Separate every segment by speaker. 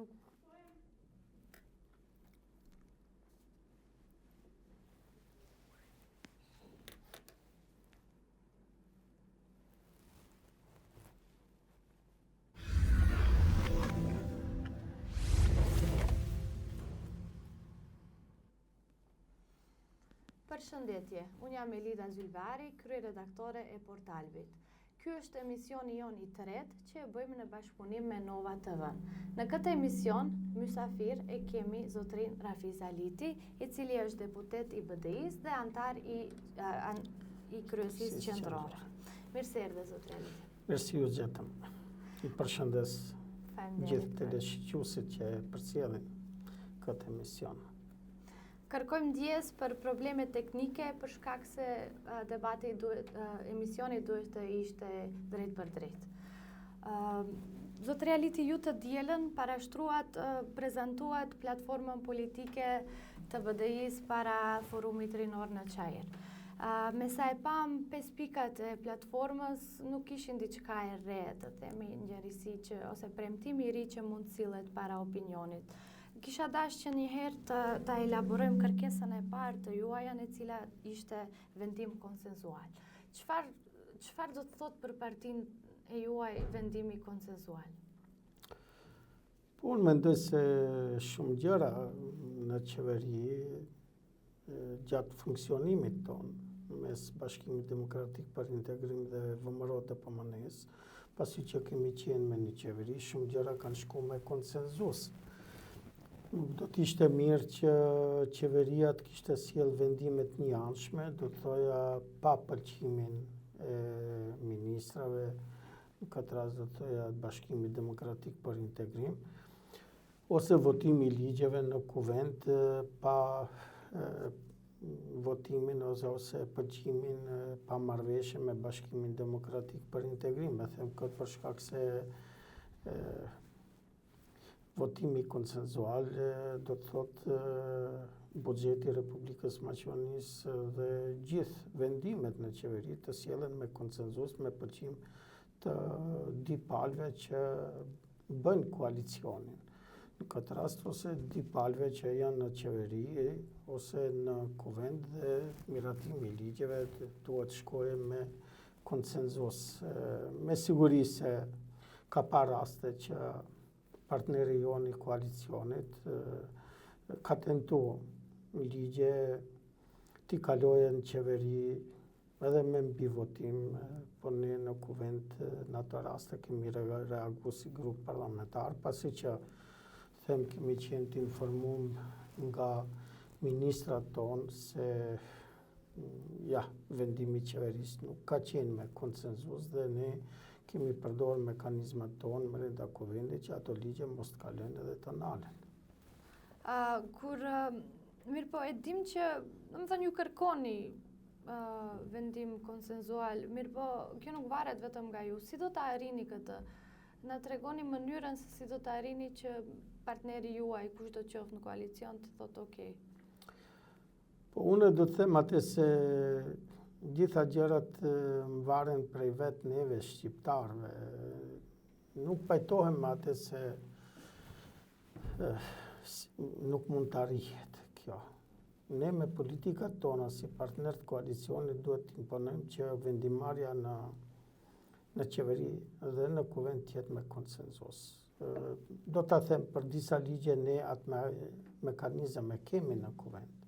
Speaker 1: nuk Përshëndetje, unë jam Elida Zylvari, kryeredaktore e Portalbit. Ky është emisioni jon i tretë që e bëjmë në bashkëpunim me Nova TV. Në këtë emision, mysafir e kemi zotrin Rafiz Aliti, i cili është deputet i BDI-s dhe antar i kryesisë qendrore. Mirë se erdhe, zotri Aliti.
Speaker 2: Mirësi ju gjetëm. I përshëndes gjithë teleshqyuesit që përcjellin këtë emision.
Speaker 1: Kërkojmë ndjes për probleme teknike për shkak se emisioni duhet të ishte drejt për drejt. Zotri Aliti, ju të dielën parashtruat, prezantuat platformën politike të BDI-s para forumit rinor në Çajër. Me sa e pam, 5 pikat e platformës nuk ishin diçka e re, të themi ngjërisi ose premtimi i ri që mund sillet para opinionit. Kisha dash që njëherë të elaborojmë kërkesën e parë të juaja, e cila ishte vendim konsensual. Çfarë do të thotë për partinë e juaj vendimi konsensual?
Speaker 2: Unë mendoj se shumë gjëra në qeveri gjatë funksionimit tonë mes Bashkimit Demokratik për Integrim dhe VMRO-DPMNE-s, pasi që kemi qenë me një qeveri, shumë gjëra kanë shku me konsenzus. Nuk do t'ishte mirë që qeveria të kishte sjell vendimet njëanshme, do të thoja pa pëlqimin e ministrave, në këtë rast do të thoja Bashkimit Demokratik për Integrim, ose votimi i ligjeve në kuvent pa votimin ose pëlqimin pa marrëveshje me Bashkimin Demokratik për Integrim. E them këtë për shkak se votimi konsensual do të thotë buxheti i Republikës Maqedonisë dhe gjithë vendimet në qeveri të sjellen me konsenzus, me pëlqim të dy palëve që bëjnë koalicionin. Në këtë rast ose dy palëve që janë në qeveri ose në kuvent dhe miratimi i ligjeve duhet shkojë me konsenzus. Me siguri se ka pa raste që partneri jonë i koalicionit ka tentu ligje t'i kaloje në qeveri edhe me mbi votim, por ne në kuvent në ato raste kemi reagu si grup parlamentar, pasi që kemi qenë të informum nga ministrat tonë se vendimi i qeverisë nuk ka qenë me konsenzus dhe ne kemi përdorë mekanizmat tonë brenda kuvendit që ato ligje mos të kalojnë edhe të ndalen.
Speaker 1: Mirë po, e dim që, ju kërkoni vendim konsensual, mirë po, kjo nuk varet vetëm nga ju. Si do të arrini këtë? Na tregoni mënyrën se si do të arrini që partneri juaj, kush do qoftë në koalicion, të thotë okej.
Speaker 2: Po unë do të them atë se gjitha gjërat varen prej vetë neve shqiptarve. Nuk pajtohem atë se nuk mund të arrihet kjo. Ne me politikat tona si partner të koalicionit duhet të imponojmë që vendimarrja në qeveri dhe në kuvent tjetë me konsenzus. Do të them për disa ligje ne atë mekanizëm e kemi në kuvent.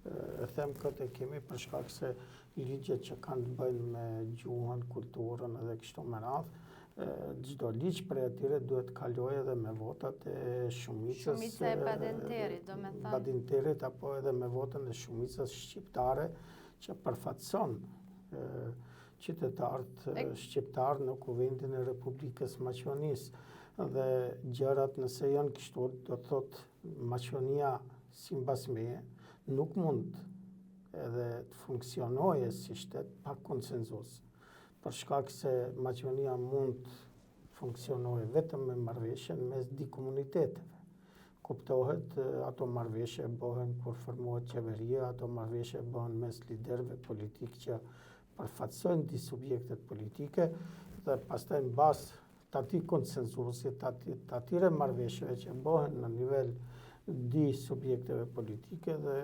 Speaker 2: E them këtë e kemi për shkak se ligjet që kanë të bëjnë me gjuhën, kulturën edhe kështu me radhë, çdo ligj prej atyre duhet kalojë edhe me votat e shumicës.
Speaker 1: Shumica e padenterit, do me thënë.
Speaker 2: Padenterit apo edhe me votën e shumicës shqiptare që përfaqëson qytetarët shqiptar në kuvendin e Republikës Maqedonisë. Dhe gjërat nëse janë kështu, do të thotë Maqedonia sipas meje nuk mund edhe të funksionojë si shtet pa konsenzus. Për shkak se Maqedonia mund të funksionojë vetëm me marrëveshjen mes dy komuniteteve. Kuptohet, ato marrëveshje bëhen kur formohet qeveria, ato marrëveshje bëhen mes liderëve politikë që përfaqësojnë dy subjektet politike dhe pastaj mbas të ati konsenzusit, të atyre marrëveshjeve që bëhen në nivel di subjekteve politike dhe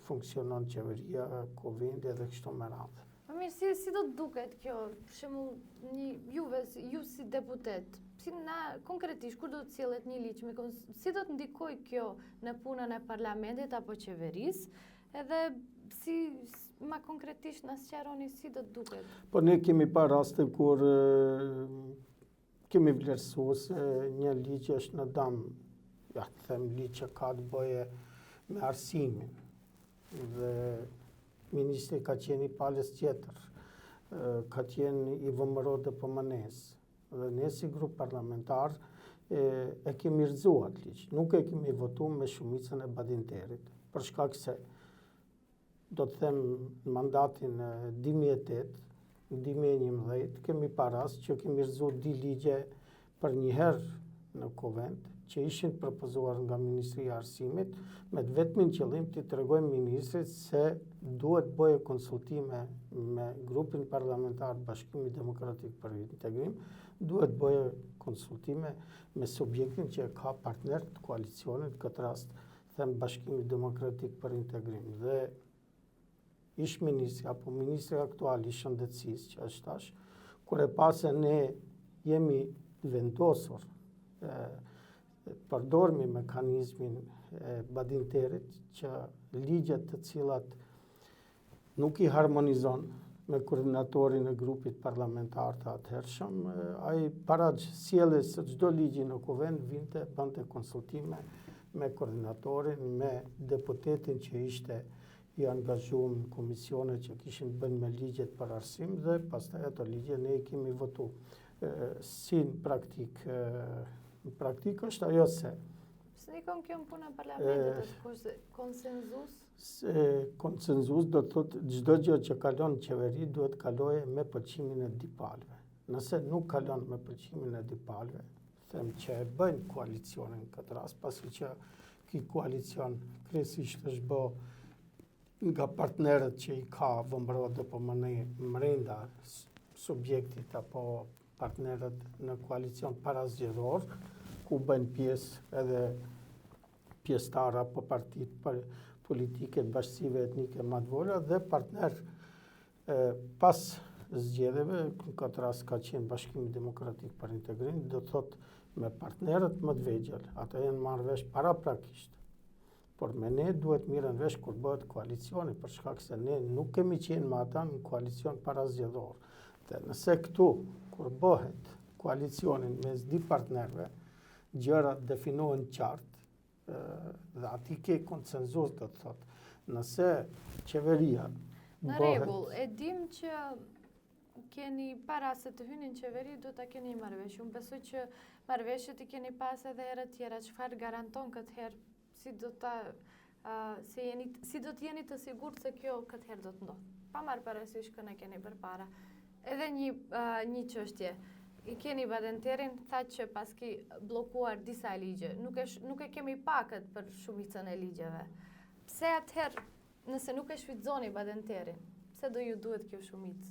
Speaker 2: funksionon qeveria, kuvendi dhe kështu me radhë.
Speaker 1: Po mirë, si do të duket kjo, për shembull, ju si deputet, si na konkretisht kur do të cillet një ligj si do të ndikoj kjo në punën e parlamentit apo qeverisë, edhe si ma konkretisht na sqaroni si do të duket?
Speaker 2: Po ne kemi pa raste kur kemi vlerësuar se një ligj është në dëm, ja të them ligj që ka të bëje me arsimin dhe ministri ka qenë i palës tjetër, ka qenë i vëmëro dhe pëmënes. Dhe ne si grup parlamentar e kemi rëzuar ligj. Nuk e kemi votu me shumicën e badinterit, për shkak se do të them në mandatin 2008-2011 kemi paras që kemi rëzuar di ligje për njëherë në Kuvend, që ishin propozuar nga Ministria e Arsimit, me të vetmin qëllim të tregojmë ministrit se duhet bëje konsultime me grupin parlamentar Bashkimi Demokratik për Integrim, duhet bëje konsultime me subjektin që ka partner të koalicionit, këtë rast them Bashkimi Demokratik për Integrim. Dhe ish ministri apo ministri aktual i shëndetësisë që është tash, kur e pa se ne jemi vendosur përdormi mekanizmin e badinterit që ligjet të cilat nuk i harmonizon me koordinatorin e grupit parlamentar të atëhershëm, ai para sjelljes së çdo ligji në kuvend vinte bënte konsultime me koordinatorin, me deputetin që ishte i angazhuar në komisione që kishin bën me ligjet për arsim dhe pastaj ato ligje ne i kemi votu. Si në praktikë është ajo se
Speaker 1: Së nikon kjo në punë e parlamentit, është konsenzus?
Speaker 2: Konsenzus do të thotë çdo gjë që kalon në qeveri duhet kaloje me pëlqimin e dipalëve. Nëse nuk kalon me pëlqimin e dipalëve, them që e bëjnë koalicionin këtë rast, pasi që ky koalicion kryesisht është bë nga partnerët që i ka vëmbrodë po mrenda subjektit apo partnerët në koalicion parazgjedhor, ku bëjnë pjesë edhe pjesëtarë apo partitë politike të bashkësive etnike më të vogla dhe partner pas zgjedhjeve, në këtë rast ka qenë Bashkimi Demokratik për Integrim, do të thotë me partnerët më të vegjël, ata janë marrë vesh paraprakisht. Por me ne duhet mirën vesh kur bëhet koalicioni, për shkak se ne nuk kemi qenë me ata në koalicion parazgjedhor. Dhe nëse këtu, kur bëhet koalicionin mes dy partnerve, gjërat definohen qartë dhe ati ke konsenzus të thotë. Nëse qeveria
Speaker 1: në rregull, e dim që keni para se të hyni në qeveri, do ta keni marrëveshje. Unë besoj që marrëveshjet i keni pas edhe herët tjera. Çfarë garanton këtë herë? Si do të jeni të sigurt se kjo këtë herë do të ndodhë? Pa marrë parasysh që ne keni përpara. Edhe një çështje. I keni badenterin, tha që paski bllokuar disa ligje. Nuk e kemi pa këtë për shumicën e ligjeve. Pse atëherë, nëse nuk e shfrytëzoni badenterin, pse do ju duhet kjo shumicë?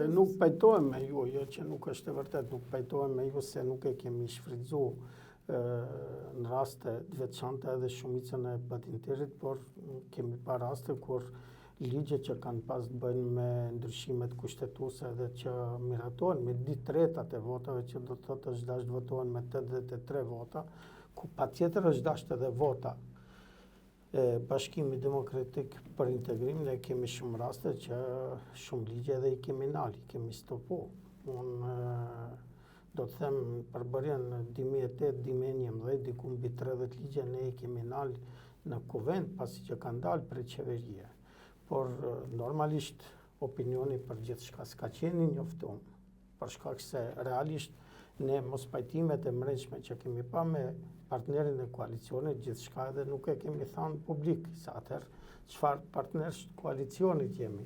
Speaker 2: Nuk pajtohem me ju, jo që nuk është e vërtet, nuk pajtohem me ju se nuk e kemi shfrytëzuar në raste të veçanta edhe shumicën e badenterit, por kemi pa raste kur ligje që kanë pas të bëjnë me ndryshimet kushtetuese dhe që miratohen me 2/3 e votave, që do të thotë është dashur të votohen me 83 vota, ku patjetër është dashur edhe vota e Bashkimit Demokratik për Integrim. Ne kemi shumë raste që shumë ligje edhe i kemi nal, i kemi stopu. Unë do të them përbërjen në 2008-2011, diku mbi 30 ligje ne i kemi nal në kuvend pasi që kanë dalë prej qeverie. Por normalisht opinioni për gjithçka s'ka qenë i njoftuar, për shkak se realisht ne mos pajtimet e mregjshme që kemi pa me partnerin e koalicionit, gjithçka edhe nuk e kemi thënë publik, sa atëherë çfarë partnersh koalicionit jemi.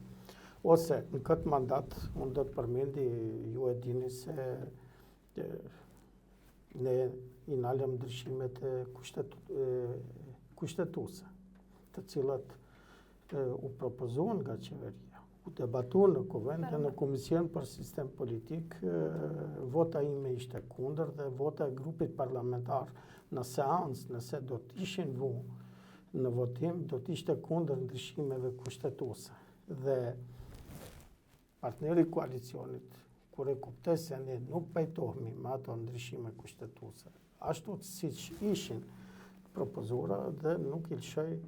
Speaker 2: Ose në këtë mandat, unë do të përmendi, ju e dini se ne i nalëm ndryshimet kushtetuese, të cilat u propozuan nga qeveria. u debatu në kuvend dhe në Komision për Sistem Politik, vota ime ishte kundër dhe vota e grupit parlamentar në seancë, nëse do të ishin vu në votim, do të ishte kundër ndryshimeve kushtetuese. Dhe partneri i koalicionit, kur e kuptoi se ne nuk pajtohemi me ato ndryshime kushtetuese, ashtu siç ishin propozura, dhe nuk i lëshoi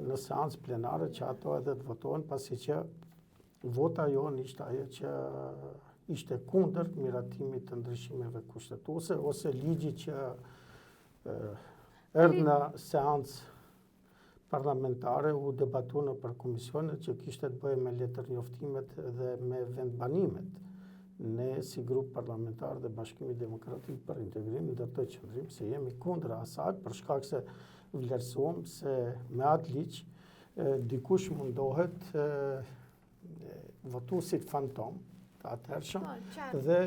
Speaker 2: në seancë plenare që ato edhe të votohen, pasi që vota jonë ishte ajo që ishte kundër miratimit të ndryshimeve kushtetuese ose ligji që erdhi në seancë parlamentare u debatu në për komisionet që kishte të bëjë me letër njoftimet dhe me vendbanimet. Ne si grup parlamentar dhe Bashkimi Demokratik për Integrim ndërtoi qëndrim se jemi kundër asaj për shkak se vlerësuam se me atë ligj dikush mundohet votuesit fantom të atëhershëm dhe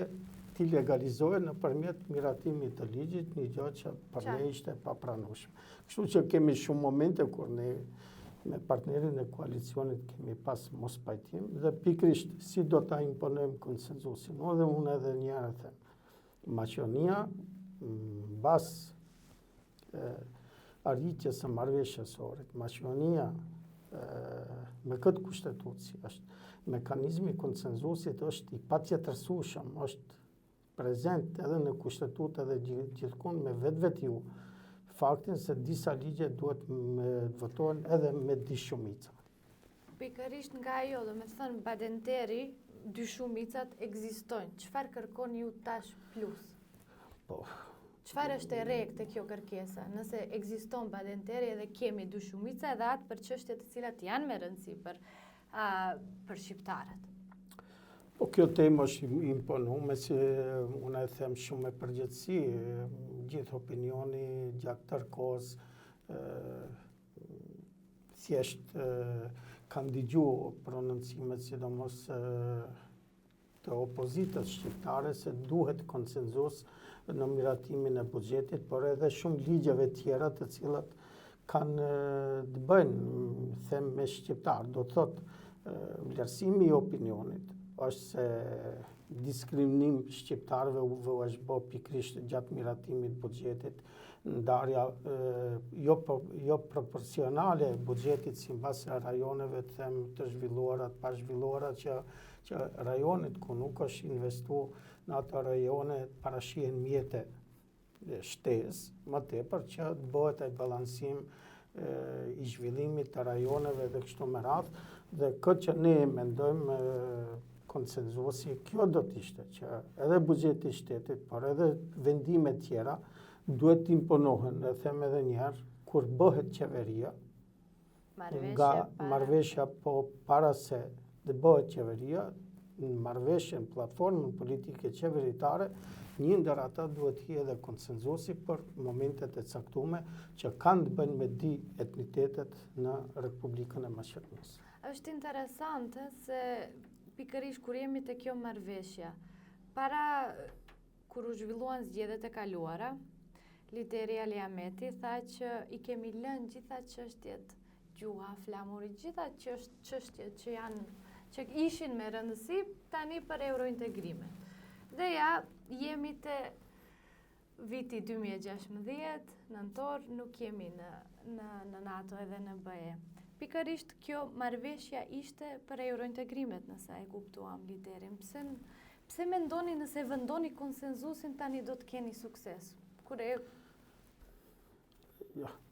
Speaker 2: t'i legalizohen nëpërmjet miratimit të ligjit, një gjë që për ne ishte papranueshme. Kështu që kemi shumë momente kur ne me partnerin e koalicionit kemi pas mos pajtim dhe pikrisht si do ta imponojmë konsenzusin. Dhe unë edhe një herë them, Maqedonia mbas arritjes së marrëveshjes sorit, Maqedonia me këtë kushtetuesi është mekanizmi i konsenzusit është i patjetërsueshëm, është prezent edhe në kushtetutë edhe gjithkund me vetveti faktin se disa ligje duhet me votohen edhe me dishumica.
Speaker 1: Pikërisht nga ajo, do me thënë badenteri, dyshumicat ekzistojnë. Çfarë kërkon ju tash plus?
Speaker 2: Po.
Speaker 1: Çfarë është e re te kjo kërkesa? Nëse ekziston badenteri edhe kemi dyshumica edhe atë për çështjet të cilat janë me rëndësi për shqiptarët.
Speaker 2: Po kjo temë është imponume, si unë e them shumë me përgjithësi, gjithë opinioni gjatë tërë kohës thjesht kanë dëgjuar prononcimet sidomos të opozitës shqiptare se duhet konsenzus në miratimin e buxhetit, por edhe shumë ligjeve tjera të cilat kanë të bëjnë them me shqiptar. Do të thotë vlerësimi i opinionit është se diskriminim shqiptarëve u është bë pikrisht gjatë miratimit buxhetit, ndarja jo proporcionale e buxhetit sipas rajoneve të zhvilluara, të pazhvilluara që rajonet ku nuk është investuar në ato rajone parashihen mjete shtesë, më tepër që të bëhet ai balansim i zhvillimit të rajoneve dhe kështu me radhë, dhe këtë që ne mendojmë konsenzuesi, kjo do të ishte që edhe buxheti i shtetit, por edhe vendime tjera duhet të imponohen, e them edhe një herë, kur bëhet qeveria, nga marrëveshja, po para se të bëhet qeveria, në marrëveshjen, platformën politike qeveritare, një ndër ata duhet të jetë edhe konsenzuesi për momentet e caktuara që kanë të bëjnë me di etnitetet në Republikën e Maqedonisë.
Speaker 1: Është interesante se pikërisht kur jemi te kjo marrëveshja, para kur u zhvilluan zgjedhjet e kaluara, lideri Ali Ahmeti tha që i kemi lënë gjitha çështjet gjuha, flamuri, gjitha çështjet që ishin me rëndësi tani për eurointegrimin. Dhe ja, jemi te viti 2016, nëntor, nuk jemi në NATO edhe në BE. Pikërisht kjo marrëveshja ishte për eurointegrimet, nëse e kuptuam liderin. Pse mendoni nëse vendoni konsenzusin tani do të keni sukses?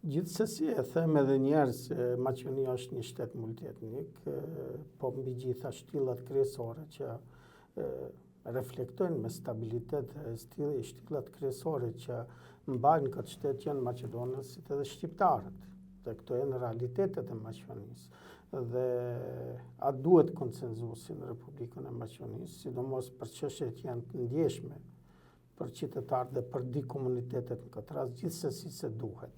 Speaker 2: Gjithsesi e them edhe një herë se Maqedonia është një shtet multietnik, po mbi gjitha shtyllat kryesore që reflektojnë me stabilitet shtyllat kryesore që mbajnë këtë shtet janë maqedonësit edhe shqiptarët. Dhe këto janë realitetet e Maqedonisë. Dhe a duhet konsenzusi në Republikën e Maqedonisë, sidomos për çështjet që janë të ndjeshme për qytetarët dhe për di komunitetet në këtë rast, gjithsesi se duhet.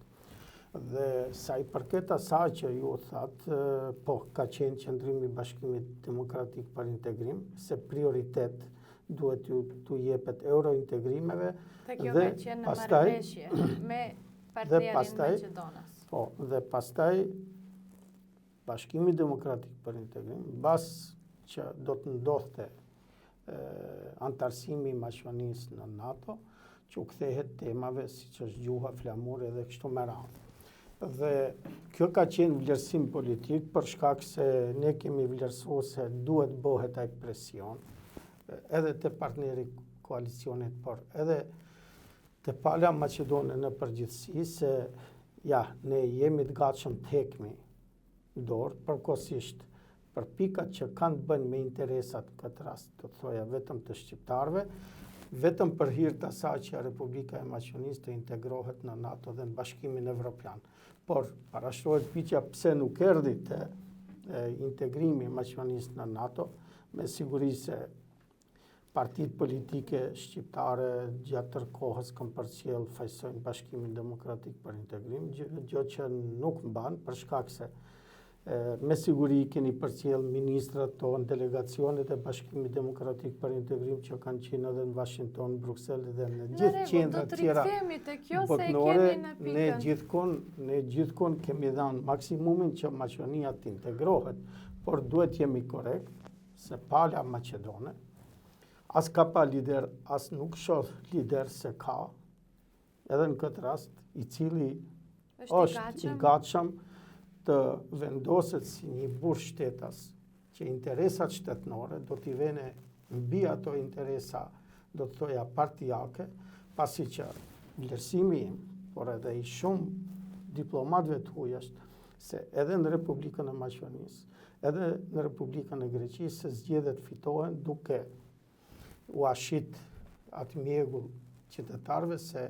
Speaker 2: Dhe sa i përket asaj që ju thatë, po, ka qenë qëndrimi i Bashkimit Demokratik për Integrim, se prioritet duhet t'u jepet eurointegrimeve.
Speaker 1: Dhe kjo ka qenë në marrëveshje me partnerin Maqedonës.
Speaker 2: Po, dhe pastaj Bashkimi Demokratik për Integrim, mbas që do të ndodhte antarësimi i Maqedonisë në NATO, që u kthehet temave siç është gjuha, flamuri dhe kështu me radhë. Dhe kjo ka qenë vlerësim politik për shkak se ne kemi vlerësuar se duhet bëhet ai presion edhe te partneri koalicionit, por edhe te pala Maqedone në përgjithësi, se ja, ne jemi të gatshëm të hekmi dorë përkohësisht për pikat që kanë të bëjnë me interesat në këtë rast, do të thoja vetëm të shqiptarëve, vetëm për hir të asaj që Republika e Maqedonisë të integrohet në NATO dhe në Bashkimin Evropian. Por parashtrohet pyetja pse nuk erdhi te integrimi i Maqedonisë në NATO, me siguri se partitë politike shqiptare gjatë tërë kohës kanë përcjell fajsojnë Bashkimin Demokratik për Integrim, gjë që nuk mban për shkak se me siguri keni përcjell ministrat tonë, delegacionet e Bashkimit Demokratik për Integrim që kanë qenë edhe në Washington, Bruxelles dhe në gjithë qendrat tjera botërore. Ne gjithkohë kemi dhënë maksimumin që Maqedonia të integrohet, por duhet jemi korrekt se pala Maqedone as ka pa lider, as nuk shoh lider se ka, edhe në këtë rast, i cili është i gatshëm të vendoset si një burg shtetas që interesat shtetënore do t'i vene mbi ato interesa, do të thoja partijake, pasi që vlerësimi im, por edhe i shumë diplomatëve të huaj është se edhe në Republikën e Maqedonisë, edhe në Republikën e Greqisë se zgjedhjet fitohen duke u ashit atë mjegull qytetarëve se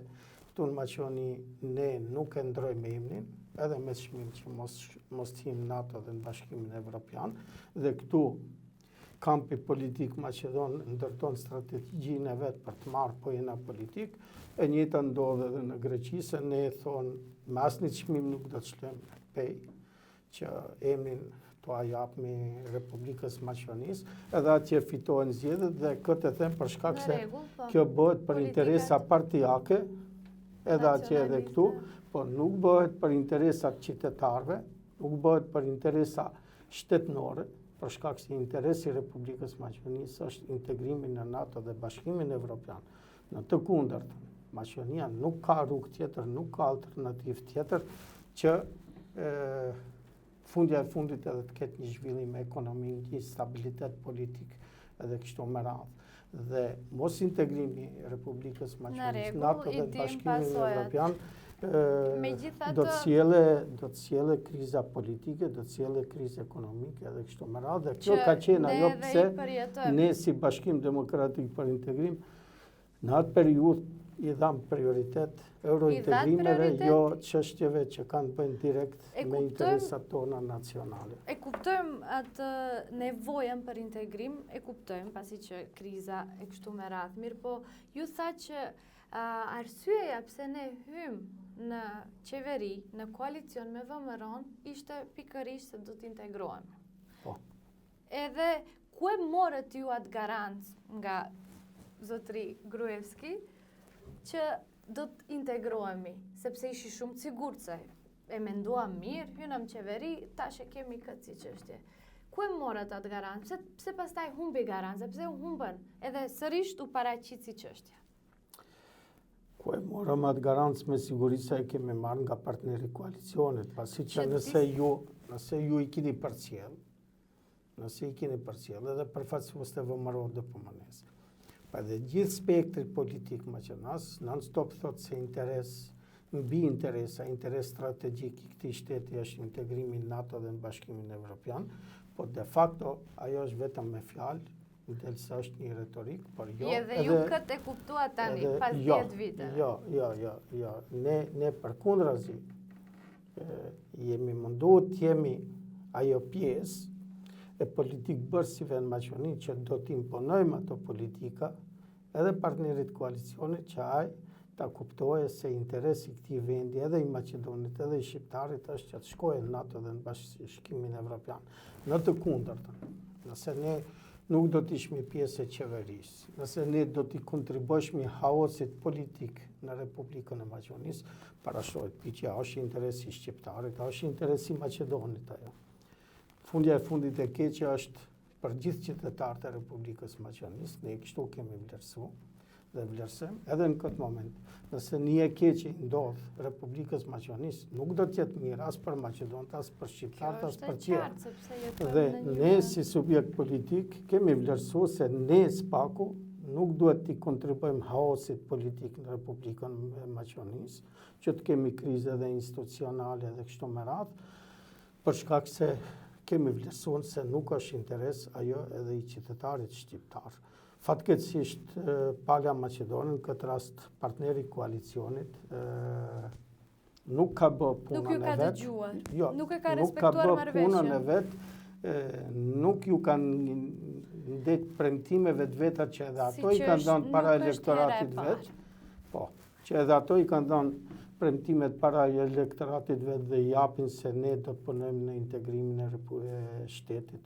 Speaker 2: këtu në Maqedoni ne nuk e ndrojmë emrin, edhe me çmim që mos t'him NATO dhe në Bashkimin Evropian, dhe këtu kampi politik Maqedon ndërton strategjinë e vet për të marrë pojena politik, e njëjta ndodh edhe në Greqi, se ne thonë me asnjë çmim nuk do të shlojmë pej që emrin t'ua japmi Republikës Maqedonisë, edhe atje fitohen zgjedhjet dhe këtë e them për shkak se kjo bëhet për interesa partijake, edhe atje edhe këtu, por nuk bëhet për interesat qytetarëve, nuk bëhet për interesa shtetënore, për shkak se interesi i Republikës Maqedonisë është integrimi në NATO dhe Bashkimin Evropian. Në të kundërtën, Maqedonia nuk ka rrugë tjetër, nuk ka alternativë tjetër që fundja e fundit edhe të ketë një zhvillim ekonomik, një stabilitet politik edhe kështu me radhë. Dhe mos integrimi i Republikës Maqedonisë në NATO dhe Bashkimin Evropian do të sjellë kriza politike, do të sjellë krizë ekonomike edhe kështu me radhë. Dhe kjo ka qenë ajo pse ne si Bashkim Demokratik për Integrim në atë periudhë i dham prioritet eurointegrimeve, jo çështjeve që kanë bëjnë direkt me interesat tona nacionale.
Speaker 1: E kuptojmë atë nevojën për integrim, e kuptojmë pasi që kriza e kështu me radhë. Mirë, po ju tha që arsyeja pse ne hym në qeveri, në koalicion me VMRO-n, ishte pikërisht se do të integrohemi.
Speaker 2: Po.
Speaker 1: Edhe ku e morët ju atë garancë nga zotri Gruevski që do të integrohemi, sepse ishi shumë të sigurt se e menduam mirë, hynëm qeveri, tash e kemi këtë si çështje. Ku e morët atë garancë? Pse pastaj humbi garancë? Pse u humbën? Edhe sërish u paraqit si çështje.
Speaker 2: Ku e morëm atë garancë, me siguri se e kemi marrë nga partneri koalicionit, pasi që nëse ju i keni përcjell, edhe përfaqësues të VMRO dhe PMN-s. Pa dhe gjithë spektri politik maqedonas, non-stop thot se mbi interes strategjik i këtij shteti është integrimi në NATO dhe në Bashkimin Evropian, po de facto ajo është vetëm me fjalë, ndërsa është një retorik, por jo.
Speaker 1: Edhe ju këtë e kuptua tani pas 10 vite.
Speaker 2: Jo. Ne përkundrazi jemi munduar të jemi ajo pjesë e politikë bërësive në Maqedoni që do t'imponojmë ato politika edhe partnerit koalicionit që ai ta kuptojë se interesi këtij vendi edhe i Maqedonit edhe i shqiptarit është që të shkojë në NATO dhe në Bashkimin Evropian. Në të kundërtën, nëse ne nuk do t'ishmi pjesë e qeverisë, nëse ne do t'i kontribuoshmi haosit politik në Republikën e Maqedonisë, parashtrohet pyetja, është interesi i shqiptarit, është interesi i Maqedonit ajo. fundja e fundit e keqe është për gjithë qytetarët e Republikës Maqedonisë, ne kështu kemi vlerësu dhe vlerësojmë edhe në këtë moment. Nëse një e keqe ndodh Republikës Maqedonisë, nuk do të jetë mirë as për maqedonët, as për shqiptarët, as për tjerë. Dhe ne si subjekt politik kemi vlerësu se ne SPAKU nuk duhet t'i kontribuojmë haosit politik në Republikën e Maqedonisë, që të kemi krize dhe institucionale dhe kështu me radhë, për shkak se kemi vlerësuar se nuk është interes ajo edhe i qytetarit shqiptar. Fatkeqësisht Palja Maqedone, në këtë rast partneri i koalicionit, nuk ka bë punën e vet.
Speaker 1: Nuk ju ka dëgjuar.
Speaker 2: Jo,
Speaker 1: nuk e ka respektuar marrëveshjen.
Speaker 2: Nuk ka bë punën e vet. Nuk ju kanë ndet premtimeve të veta që edhe ato i kanë dhënë para elektoratit vet. Po, që edhe ato i kanë dhënë premtimet para elektoratit vet dhe i japin se ne do të punojmë në integrimin e shtetit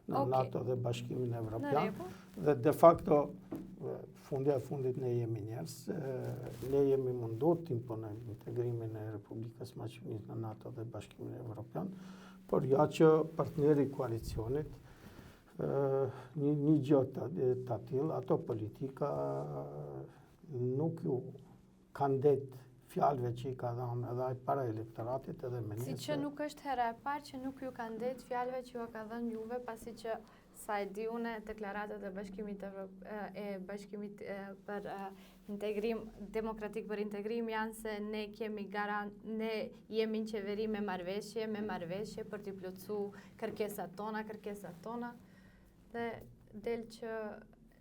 Speaker 2: në NATO dhe Bashkimin Evropian. Dhe de facto, fundja e fundit ne jemi njerëz, ne jemi mundur të imponojmë integrimin e Republikës Maqedonisë në NATO dhe Bashkimin Evropian, por ja që partneri i koalicionit një gjë të tillë, ato politika nuk ju kanë det fjalëve që i ka dhënë edhe para elektoratit edhe me
Speaker 1: Si që nuk është hera e parë që nuk ju kanë det fjalëve që ju ka dhënë juve, pasi që sa e di une deklaratat e Bashkimit për integrim demokratik për integrim janë se ne jemi në qeveri me marrëveshje për t'i plotësu kërkesat tona dhe del që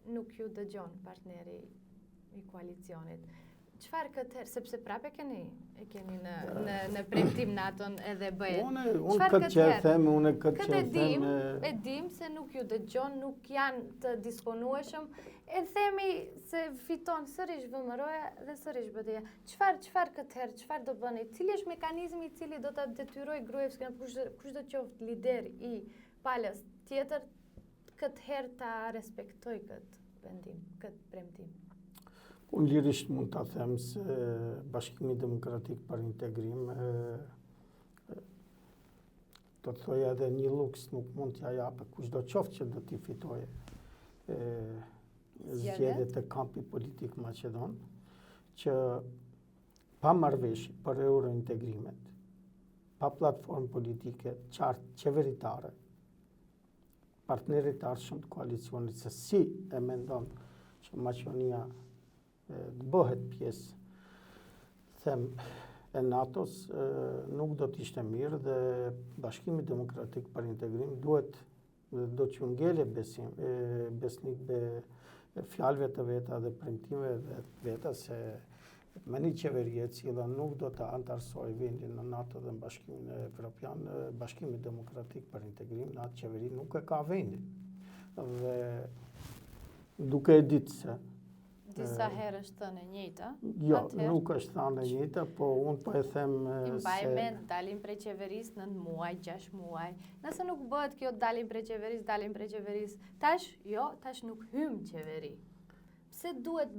Speaker 1: nuk ju dëgjon partneri i koalicionit. Çfarë këtë herë, sepse prapë e keni në premtim NATO-n edhe BE-n.
Speaker 2: Unë këtë që e them,
Speaker 1: e dim se nuk ju dëgjon, nuk janë të disponueshëm, e themi se fiton sërish VMRO-ja dhe sërish BD-ja. Çfarë këtë herë, çfarë do bëni? Cili është mekanizmi i cili do ta detyroj Gruevskën, kush do qoftë lider i palës tjetër, këtë herë ta respektoj këtë vendim, këtë premtim?
Speaker 2: Unë lirisht mund të them se Bashkimi Demokratik për Integrim do të thoja edhe një luks nuk mund t'ja japë kushdo qoftë që do t'i fitoje zgjedhjet e kampit politik maqedon, që pa marrëveshje për eurointegrimet, pa platformë politike qartë qeveritare, partnerit të arshëm të koalicionit se si e mendon që Maqedonia të bëhet pjesë e NATO-s, nuk do t'ishte mirë dhe Bashkimi Demokratik për Integrim do t'ju ngele besnik be fjalëve të veta dhe premtimeve të veta se me një qeveri e cila nuk do të antarësoj vendin në NATO dhe në Bashkimin Evropian, Bashkimi Demokratik për Integrim në atë qeveri nuk e ka vendin. Dhe duke e ditë se
Speaker 1: disa herë është thënë e njëjta.
Speaker 2: Jo, nuk është thënë e njëjta, po unë po e them se
Speaker 1: dalin prej qeverisë 9 muaj, 6 muaj. Nëse nuk bëhet kjo dalin prej qeverisë. Tash nuk hym qeveri. Pse duhet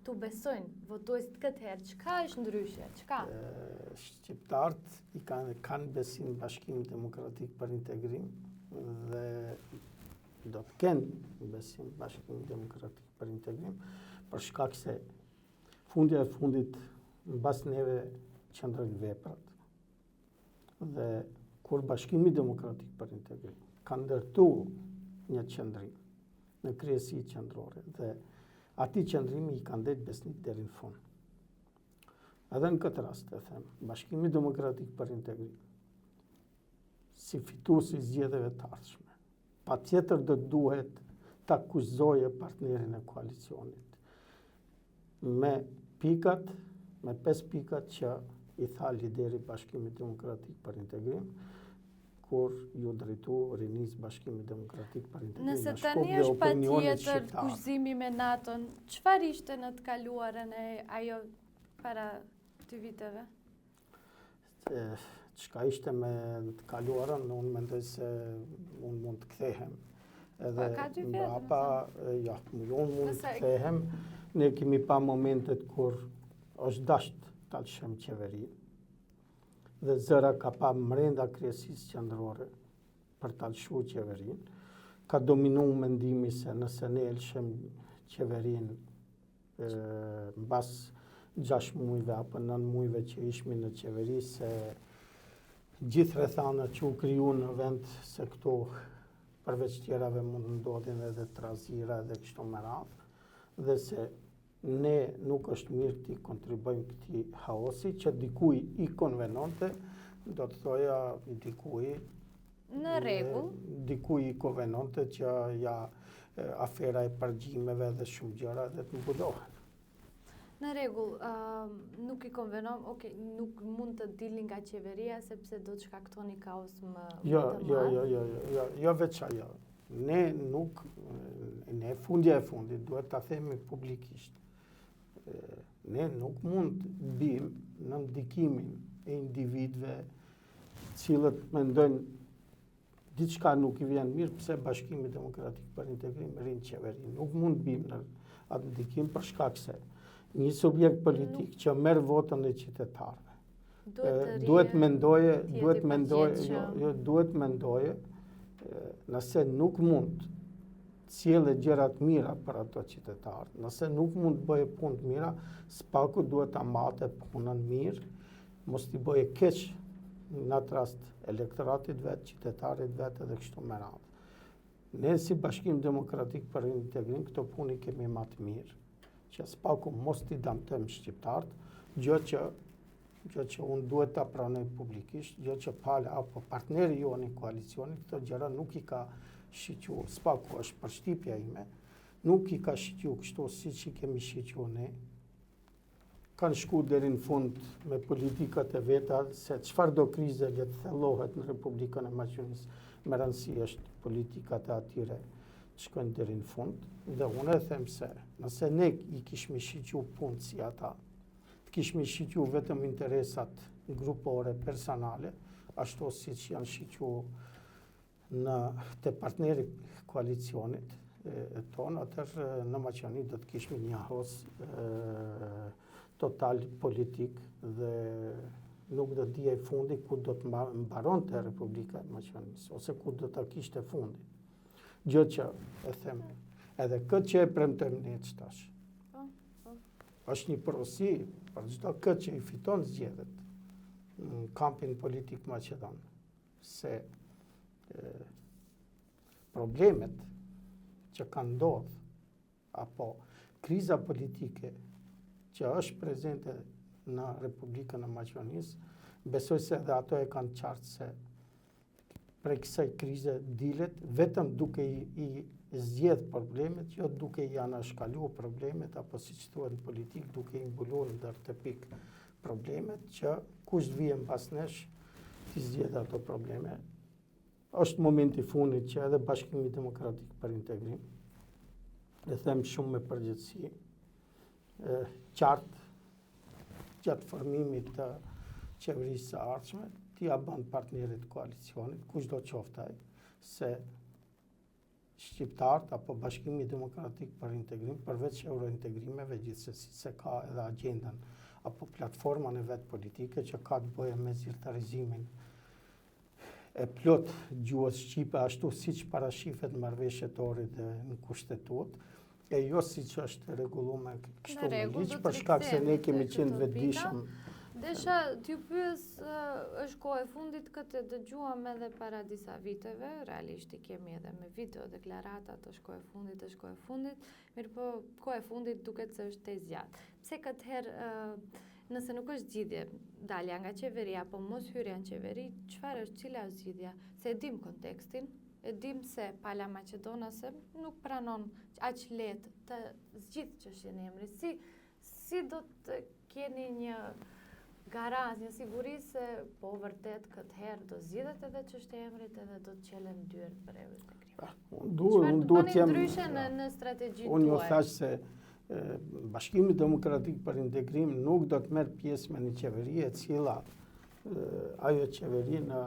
Speaker 1: t'u besojnë votuesit këtë herë? Çka është ndryshe? Çka?
Speaker 2: Shqiptarët kanë besim Bashkimin Demokratik për Integrim dhe do të kenë besim Bashkimin Demokratik për Integrim, për shkak se fundja e fundit mbas neve qëndrojnë veprat. Dhe kur Bashkimi Demokratik për Integrim ka ndërtu një qëndrim në kryesi qendrore dhe ati qëndrimi i ka ndet besnik deri në fund. Edhe në këtë rast e them, Bashkimi Demokratik për Integrim si fituesi i zgjedhjeve të ardhshme, patjetër do duhet ta akuzoje partnerin e koalicionit me 5 pikat që i tha lideri Bashkimit Demokratik për Integrim kur ju drejtu rinis Bashkimit Demokratik për Integrim.
Speaker 1: Nëse tani është patjetër kushzimi me NATO-n, çfarë ishte në të kaluarën e ajo para 2 viteve?
Speaker 2: Çka ishte me të kaluarën, unë mendoj se unë mund të kthehem. Edhe mbrapa, unë mund të kthehem. Ne kemi pa momentet kur është dasht të alëshëm qeveri. dhe zëra ka pa mrenda kryesisë qendrore për ta lëshuar qeverinë. Ka dominuar mendimi se nëse ne lëshim qeverinë mbas 6 muajve apo 9 muajve që ishmi në qeveri, se gjithë rrethanat që u kriju në vend, se këtu përveç tjerave mund ndodhin edhe trazira edhe kështu me radhë, dhe se ne nuk është mirë të kontribojmë këtij haosi që dikuj i konvenonte, do të thoja dikuj
Speaker 1: në rregull.
Speaker 2: Dikuj i konvenonte që afera e përgjimeve dhe shumë gjëra dhe të mbulohen.
Speaker 1: Në rregull, nuk i konvenon, nuk mund të dilni nga qeveria sepse do të shkaktoni kaos më të madh.
Speaker 2: Jo veç ajo. Ne nuk, ne fundja e fundit duhet ta themi publikisht. Ne nuk mund të bim në ndikimin e individëve cilët mendojnë diçka nuk i vjen mirë pse Bashkimi Demokratik për Integrim rinë qeveri. Nuk mund të bim në atë ndikim për shkak se një subjekt politik që merr votën e qytetarëve duhet mendoje nëse nuk mund të sjellë gjëra të mira për ato qytetarë, nëse nuk mund të bëjë punë të mira, spaku duhet ta mbate punën mirë, mos t'i bëjë keq në atë rast elektoratit vet, qytetarit vet edhe kështu me radhë. Ne si Bashkim Demokratik për Integrim këto punë kemi më të mirë, që spaku mos t'i damtojmë shqiptarët, gjë që unë duhet ta pranoj publikisht, gjë që Pala apo partneri jonë i koalicionit këto gjëra nuk i ka shiqur, spaku është përshtypja ime, nuk i ka shiqur kështu siç i kemi shiqur ne. Kanë shku deri në fund me politikat e veta, se çfarë do krize le të thellohet në Republikën e Maqedonisë, me rëndësi është politikat e atyre shkojnë deri në fund, dhe unë e them se nëse ne i kishmi shiqur punë si ata, të kishmi shiqur vetëm interesat grupore, personale, ashtu siç janë shiqur te partneri koalicionit tonë, atëherë në Maqedoni do të kishmi një haos total politik dhe nuk do të dije fundi ku do të mbaronte Republika e Maqedonisë, ose ku do ta kishte fundi. Gjë që e them, edhe këtë që e premtojmë ne tash. Është një porosi për çdo këtë që i fiton zgjedhjet në kampin politik maqedon, se problemet që kanë ndodhur apo kriza politike që është prezente në Republikën e Maqedonisë, besoj se edhe ato e kanë qartë se prej kësaj krize dilet vetëm duke i zgjedh problemet, jo duke i anashkaluar problemet, apo siç thuhet në politik, duke i mbuluar ndër të pikë problemet, që kush vjen pas nesh të zgjedh ato probleme. Është momenti i fundit që edhe Bashkimi Demokratik për Integrim, e them shumë me përgjithësi, qartë gjatë formimit të qeverisë së ardhshme, t'ia bën partnerit koalicionit, kushdo qoftë ai, se shqiptarët apo Bashkimi Demokratik për Integrim, përveç eurointegrimeve, gjithsesi se ka edhe agjendan apo platformën e vet politike që ka të bëjë me zyrtarizimin e plot gjuhës shqipe, ashtu siç parashifet marrëveshjetorit dhe në kushtetutë, e jo siç është rregulluar kështu me ligj, për shkak se ne kemi qenë vetëdijshëm.
Speaker 1: Desha t'ju pyes, është kohë e fundit, këtë dëgjuam edhe para disa viteve, realisht i kemi edhe me video deklaratat, është kohë e fundit, mirë po kohë e fundit duket se është e zgjatë. Pse këtë herë, nëse nuk është zgjidhje dalja nga qeveria apo mos hyrja në qeveri, çfarë është, cila është zgjidhja? Se e dim kontekstin, e dim se Pala Maqedonase nuk pranon aq lehtë të zgjidhë çështjen e emrit. Si do të keni një garancë, një siguri se po vërtet këtë herë do zgjidhet edhe çështja e emrit edhe do të qelen dyert për eurointegrim?
Speaker 2: Unë duhet jam
Speaker 1: ndryshe në strategjinë tuaj.
Speaker 2: Unë ju thash se Bashkimi Demokratik për Integrim nuk do të merr pjesë me një qeveri e cila ajo qeveri në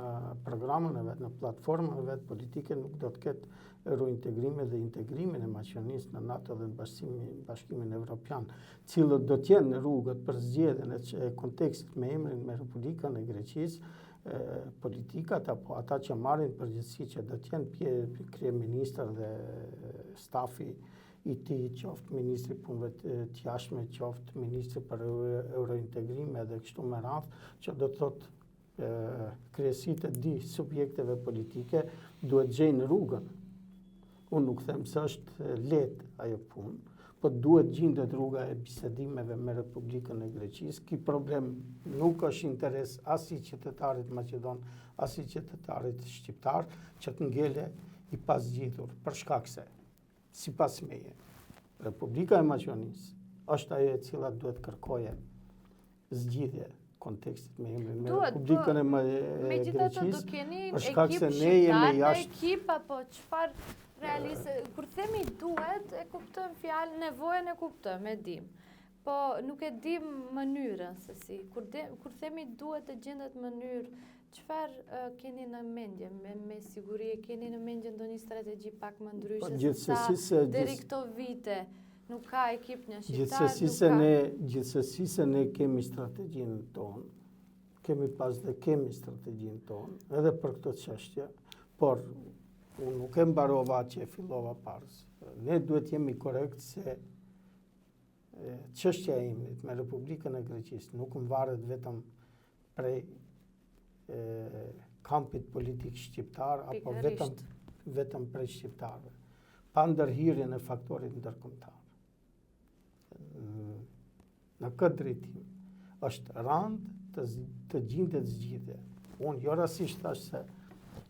Speaker 2: programën e vetë, në platformën e vetë politike nuk do të ketë eurointegrimin dhe integrimin e Maqedonisë në NATO dhe në Bashkimin Evropian, cilët do t'jenë rrugët për zgjedhjen e kontekstit me emrin me Republikën e Greqisë, politikat apo ata që marrin përgjegjësi që do t'jenë kryeministër dhe stafi i tij, qoftë ministri i punëve të jashtme, qoftë ministri për eurointegrim edhe kështu me radhë, që do të thotë kryesitë e di subjekteve politike duhet gjejnë rrugën. Unë nuk them se është lehtë ajo punë, po duhet gjendet rruga e bisedimeve me Republikën e Greqisë. Ky problem nuk është interes as i qytetarit maqedon, as i qytetarit shqiptar që të ngele i pasgjidhur për shkak se sipas meje, Republika e Maqedonisë është ajo e cila duhet kërkoje zgjidhje kontekstit me emrin me Republikën e Greqisë, për shkak se ne jemi jashtë
Speaker 1: ekip apo çfarë realiste, kur themi duhet, e kuptojmë fjalën, nevojën e kuptojmë, e dim. Po nuk e dim mënyrën se si. Kur themi duhet të gjendet mënyrë, çfarë keni në mendje? Me siguri keni në mendje ndonjë strategji pak më ndryshe se deri këto vite nuk ka ekip një shqiptar.
Speaker 2: Gjithsesi se ne kemi strategjinë tonë. Kemi strategjinë tonë edhe për këtë çështje, por unë nuk e mbarova që e fillova parës. Ne duhet jemi korrekt se çështja e emrit me Republikën e Greqisë nuk varet vetëm prej kampit politik shqiptar apo vetëm prej shqiptarëve, pa ndërhyrjen e faktorit ndërkombëtar. Në këtë drejtim është rënd të gjendet zgjidhje. Unë jo rastisht thash se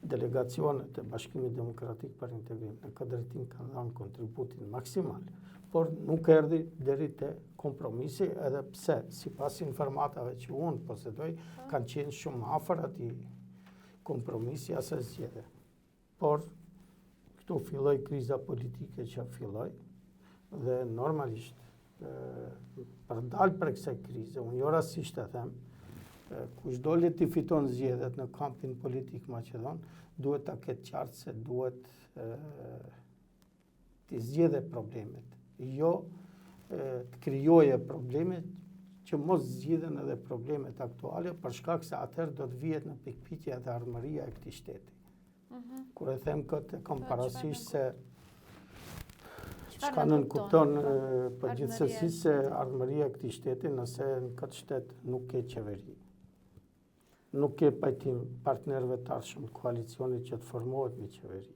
Speaker 2: delegacionet e Bashkimit Demokratik për Integrim në këtë drejtim kanë dhënë kontributin maksimal, por nuk erdhi deri te kompromisi, edhe pse sipas informatave që unë posedoj kanë qenë shumë afër atij kompromisi asaj zgjedhje. Por këtu filloi kriza politike që filloi dhe normalisht për dalë për kësaj krize, unë jo rastisht e them, kushdo le të fiton zgjedhjet në kampin politik maqedon, duhet ta ketë qartë se duhet të zgjidhë problemet, jo të krijoje probleme që mos zgjidhen edhe problemet aktuale, për shkak se atëherë do të vihet në pikpyetje edhe ardhmëria e këtij shteti. Kur e them këtë, kam parasysh se çka nën kupton përgjithsesi se ardhmëria e këtij shteti nëse në këtë shtet nuk ke qeveri, nuk ke pajtim partnerëve të ardhshëm të koalicionit që të formohet një qeveri.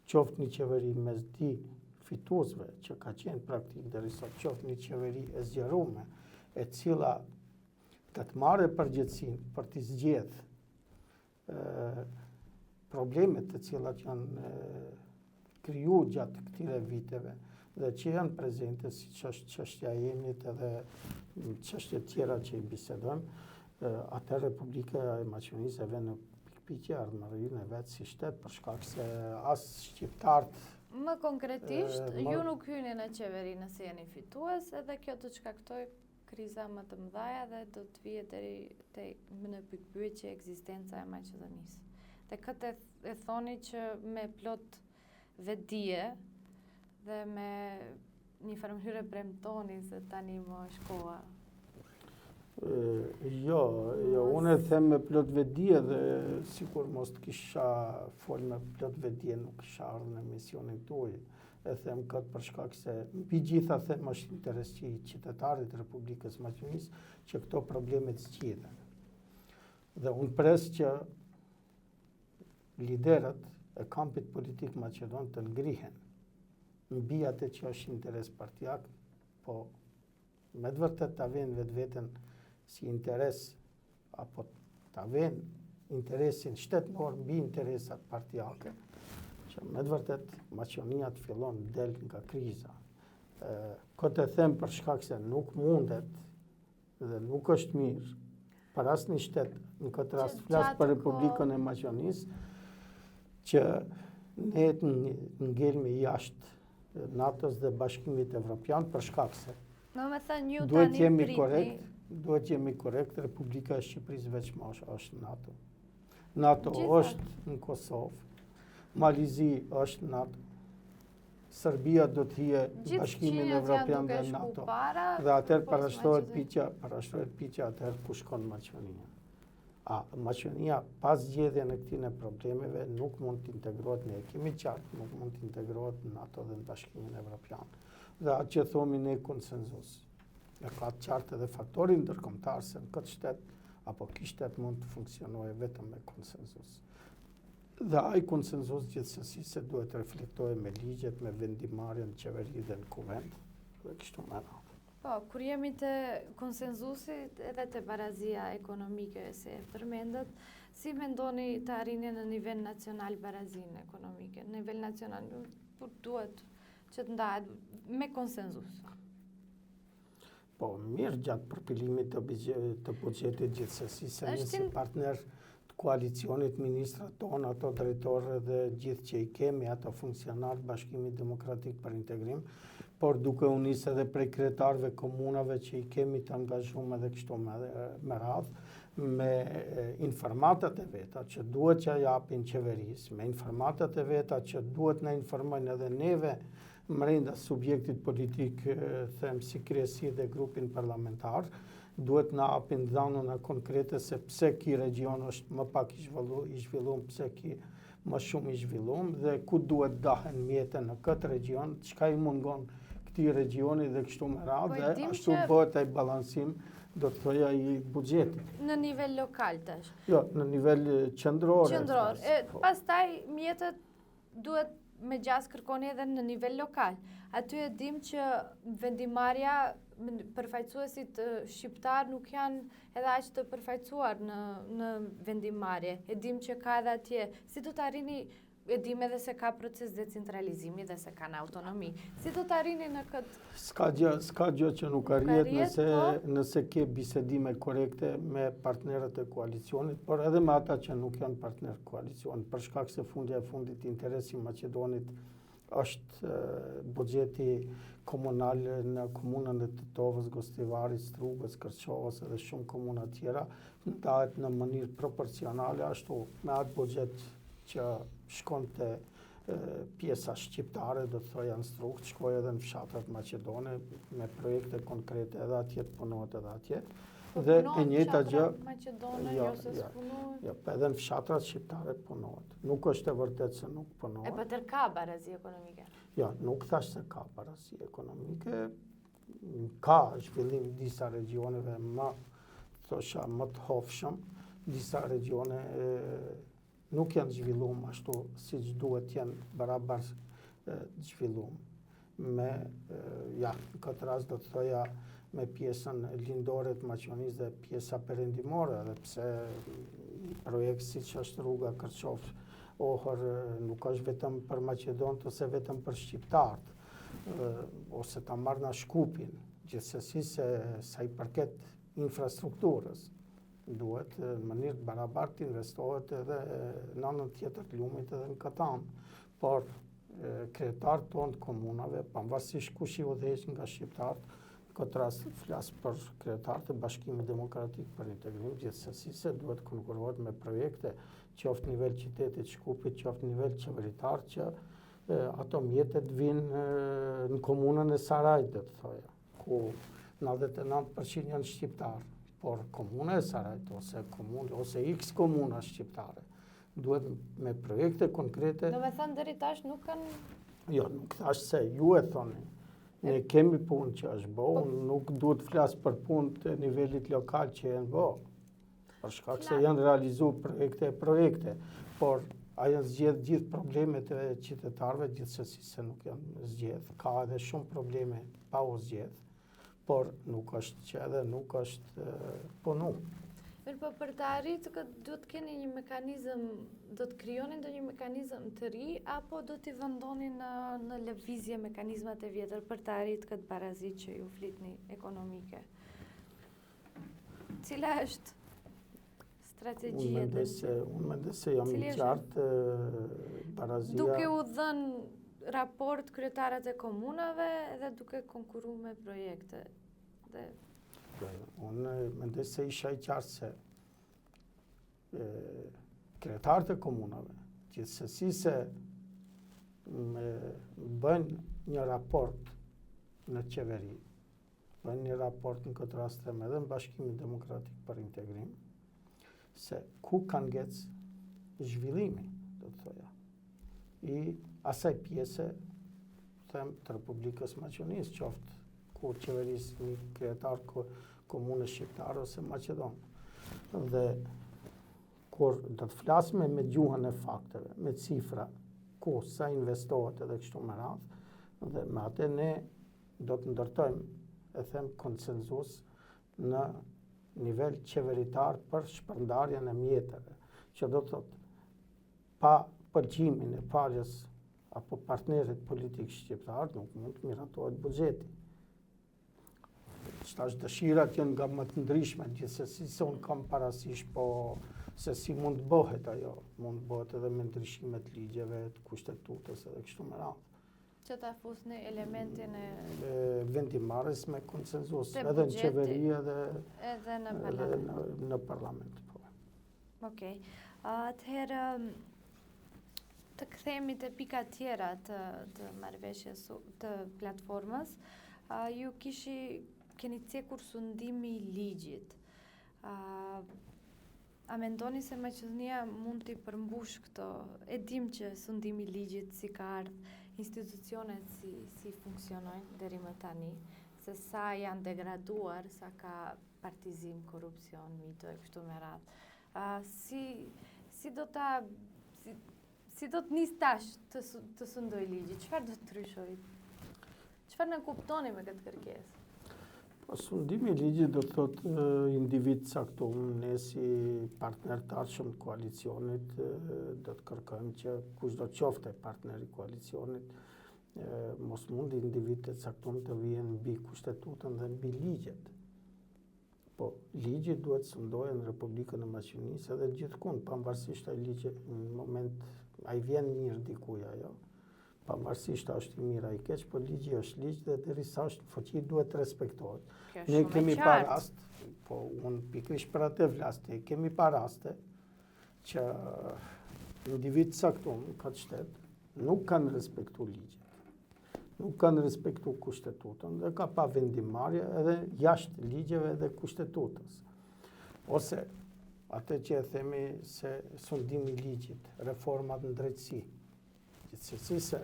Speaker 2: Qoftë një qeveri mes di fituesve që ka qenë praktik deri sot, qoftë një qeveri e zgjeruar, e cila të marrë përgjegjësinë për të zgjedhë problemet të cilat janë kriju gjatë këtyre viteve dhe që janë prezente si çështja e emrit edhe çështje tjera që i bisedojmë, atë Republika e Maqedonisë e vjen në pikpyetje ardhmërinë e vet si shtet për shkak se as shqiptarët.
Speaker 1: Më konkretisht, ju nuk hyni në qeveri nëse jeni fitues, edhe kjo do të shkaktoj kriza më të mëdha dhe do të vihet deri në pikpyetje ekzistenca e Maqedonisë. Dhe këtë e thoni që me plot vetdije dhe me një farë mënyrë premtoni se tani më është koha.
Speaker 2: Jo, unë e them me plot vetdije dhe sikur mos të kisha fol me plot vetdije nuk kisha ardhur në emisionin tuaj. E them këtë për shkak se mbi gjitha them është interes që i qytetarit të Republikës Maqedonisë që këto probleme të zgjidhen. Dhe unë pres që liderët e kampit politik maqedon të ngrihen mbi atë që është interes partijak, po me të vërtet ta vënë vetveten si interes apo ta vënë interesin shtetëror mbi interesat partijake, që me të vërtet Maqedonia të fillon del nga kriza. Këtë e them për shkak se nuk mundet dhe nuk është mirë për asnjë shtet, në këtë rast flas për Republikën e Maqedonisë, që ne të ngelmi jashtë NATO-s dhe Bashkimit Evropian për shkak se duhet jemi korrekt, duhet jemi korrekt, Republika e Shqipërisë veç është NATO. NATO është në Kosovë, Malizi është NATO, Serbia do të hije Bashkimin Evropian dhe NATO. Dhe atëherë parashtrohet piqja atëherë ku shkon Maqedonia. Maqedonia pas zgjedhjen e këtyre problemeve nuk mund të integrohet, ne kemi qartë, nuk mund të integrohet në NATO dhe në Bashkimin Evropian. Dhe atë që thomi ne konsenzus. E ka të qartë edhe faktorin ndërkombëtar se në këtë shtet apo ky shtet mund të funksionojë vetëm me konsenzus. Dhe ai konsenzus gjithsesi se duhet të reflektohet me ligjet, me vendimarrjen në qeveri dhe në kuvend, dhe kështu me radhë.
Speaker 1: Po, kur jemi të konsenzusit edhe të barazia ekonomike se përmendet, si mendoni të arrini në nivel nacional barazin ekonomike? Në nivel nacional duhet që të ndahet me konsenzus.
Speaker 2: Po, mirë gjatë përpilimit të buxhetit gjithsesi se ne si partner koalicionit, ministrat tonë, ato drejtorë dhe gjithë që i kemi, ato funksionarë Bashkimit Demokratik për Integrim, por duke u nisë edhe prej kryetarëve komunave që i kemi të angazhuar edhe kështu me radhë, me informatat e veta që duhet që japin qeverisë, me informatat e veta që duhet na informojnë edhe neve brenda subjektit politik, them si kryesi dhe grupin parlamentar, duhet na japin dhëna konkrete se pse ky region është më pak i zhvilluar, pse ky më shumë i zhvilluar dhe ku duhet dahen mjete në këtë region, çka i mungon këtij regioni dhe kështu me radhë, dhe ashtu bëhet ai balansim, do të thoja, i buxhetit.
Speaker 1: Në nivel lokal tash.
Speaker 2: Jo, në nivel qendror.
Speaker 1: Qendror. Pastaj mjetet duhet me gjas kërkoni edhe në nivel lokal. Aty e dim që vendimarrja përfaqësuesit shqiptar nuk janë edhe aq të përfaqësuar në vendimarrje. E dim që ka edhe atje. Si do të arrini, e dim edhe se ka proces decentralizimi dhe se kanë autonomi. Si do të arrini në këtë?
Speaker 2: S'ka gjë që nuk arrihet nëse ke bisedime korekte me partnerët e koalicionit, por edhe me ata që nuk janë partner koalicionit, për shkak se fundja e fundit interesi i Maqedonit është buxheti komunal në komunën e Tetovës, Gostivarit, Strugës, Kërçovës edhe shumë komuna tjera, ndahet në mënyrë proporcionale ashtu me atë buxhet që shkon te pjesa shqiptare, do të thoya në Strugë, shkoj edhe në fshatrat maqedone me projekte konkrete edhe atje të punohet edhe atje. Dhe e njëjta gjë, edhe në fshatrat shqiptare punohet. Nuk është e vërtet se nuk punohet.
Speaker 1: Po tërë ka barazi ekonomike?
Speaker 2: Jo, nuk thash se ka barazi ekonomike. Ka zhvillim disa regioneve më të hofshëm, disa regione nuk janë zhvilluar ashtu siç duhet janë barabar zhvilluar. Në këtë rast do të thoja me pjesën lindore të Maqedonisë dhe pjesa perëndimore, edhe pse projekt siç është rruga Kërçov-Ohër nuk është vetëm për Maqedonët ose vetëm për shqiptarët, ose ta marrna Shkupin, gjithsesi se sa i përket infrastrukturës, duhet në mënyrë të barabartë investohet edhe në anën tjetër të lumit edhe në këtë anë. Por kryetarët tonë të komunave, pavarësisht kush i udhëheq nga shqiptarët, këtë rast flas për kryetarët e Bashkimit Demokratik për Integrim, gjithsesi se duhet konkurohet me projekte qoftë nivel qytetit Shkupit, qoftë nivel qeveritar, që ato mjetet vinë në komunën e Sarajit, do të thoja, ku 99% janë shqiptarë, por komuna e Sarajit ose X komuna shqiptare duhet me projekte konkrete.
Speaker 1: Do me thënë deri tash nuk kanë.
Speaker 2: Jo, nuk thash se ju e thoni. Ne kemi punë që është bëu, nuk duhet të flas për punë të nivelit lokal që janë bëu. Për shkak se janë realizuar projekte, por a janë zgjedh gjithë problemet e qytetarëve, gjithsesi se nuk janë zgjedh. Ka edhe shumë probleme pa u zgjedh, por nuk është që edhe nuk është punu.
Speaker 1: Mirë, po për të arritur këtë do të keni një mekanizëm, do të krijoni ndonjë mekanizëm të ri apo do t'i vendoni në lëvizje mekanizmat e vjetër për të arritur këtë barazi që ju flitni ekonomike? Cila është strategjia?
Speaker 2: Unë mendoj se jam i qartë barazia.
Speaker 1: Duke u dhënë raport kryetarat e komunave edhe duke konkuruar me projekte.
Speaker 2: Unë mendoj se isha I qartë se kryetarët e komunave, gjithsesi se bëjnë një raport në qeveri, bëjnë një raport në këtë rast edhe në Bashkimin Demokratik për Integrim, se ku kanë ngecë zhvillimi, do të thoja, I asaj pjese të Republikës Maqedonisë, qoftë ku qeverisë një kryetar komunës shqiptare ose Maqedonë. Dhe kur do të flasim me gjuhën e fakteve, me cifra, ku sa investohet edhe kështu me radhë, dhe me atë ne do të ndërtojmë, e them konsenzus, në nivel qeveritar për shpërndarjen e mjeteve, që do të thotë pa përgjimin e palës apo partnerit politik shqiptar nuk mund të miratohet buxheti. Qëtash dëshirat janë nga më të ndryshme, gjithsesi se unë kam parasysh, po se si mund të bëhet ajo, mund të bëhet edhe me ndryshimet ligjeve, të kushtetutës edhe kështu me radhë.
Speaker 1: Që ta fusni elementin e
Speaker 2: vendimarrjes me konsenzus,
Speaker 1: Te
Speaker 2: edhe në
Speaker 1: buxheti,
Speaker 2: qeveri
Speaker 1: edhe në parlament.
Speaker 2: Në parlament. Po.
Speaker 1: Okej. Atëherë të kthehemi te pika tjera të marrëveshjes të platformës. Ju keni cekur sundimi I ligjit. A mendoni se Maqedonia mund t'i përmbush këto? E dim që sundimi I ligjit si ka ardhur, institucionet si funksionojnë deri më tani, se sa janë degraduar, sa ka partizim, korrupsion, mito e kështu me radhë. Si do të nis tash të sundoj ligji? Çfarë do të ndryshoj? Çfarë ne kuptoni me këtë kërkesë?
Speaker 2: Sundimi I ligjit do të thotë individ caktuar, ne si partner të ardhshëm të koalicionit do të kërkojmë që kushdo qofte partneri I koalicionit mos mund individ të caktuar të vijen mbi kushtetutën dhe mbi ligjet. Po ligji duhet sundohet në Republikën e Maqedonisë edhe gjithkund, pavarësisht ai ligji në moment ai vjen mirë dikuj ajo. Pavarësisht a është I mirë a I keq, po ligji është ligj dhe derisa është në fuqi duhet të respektohet. Ne kemi pa rast, po unë pikërisht për atë flas, ne kemi pa raste që individ caktuar në këtë shtet nuk kanë respektuar ligjet, nuk kanë respektuar kushtetutën dhe ka pa vendimarrje edhe jashtë ligjeve dhe kushtetutës. Ose atë që e themi se sundimi I ligjit, reformat në drejtësi. Gjithsesi se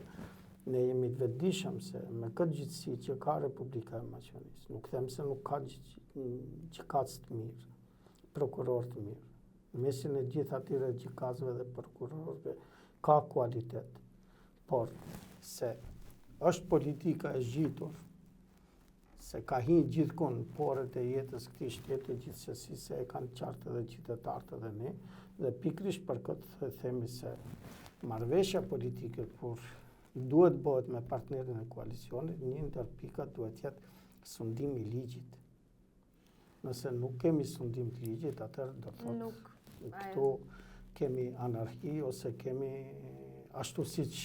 Speaker 2: ne jemi të vetëdijshëm se me këtë gjithësi që ka Republika e Maqedonisë, nuk them se nuk ka gjykatës të mirë, prokuror të mirë. Në mesin e gjithë atyre gjykatësve dhe prokurorëve ka kualitet, por se është politika e zgjitur, se ka hyrë gjithkund në porët e jetës këtij shteti, gjithsesi se e kanë qartë edhe qytetarët edhe ne, dhe pikërisht për këtë themi se marrëveshja politike kur duhet bëhet me partnerin e koalicionit, një ndër pikat duhet jetë sundimi I ligjit. Nëse nuk kemi sundim të ligjit, atëherë do të thotë këtu kemi anarki ose kemi ashtu siç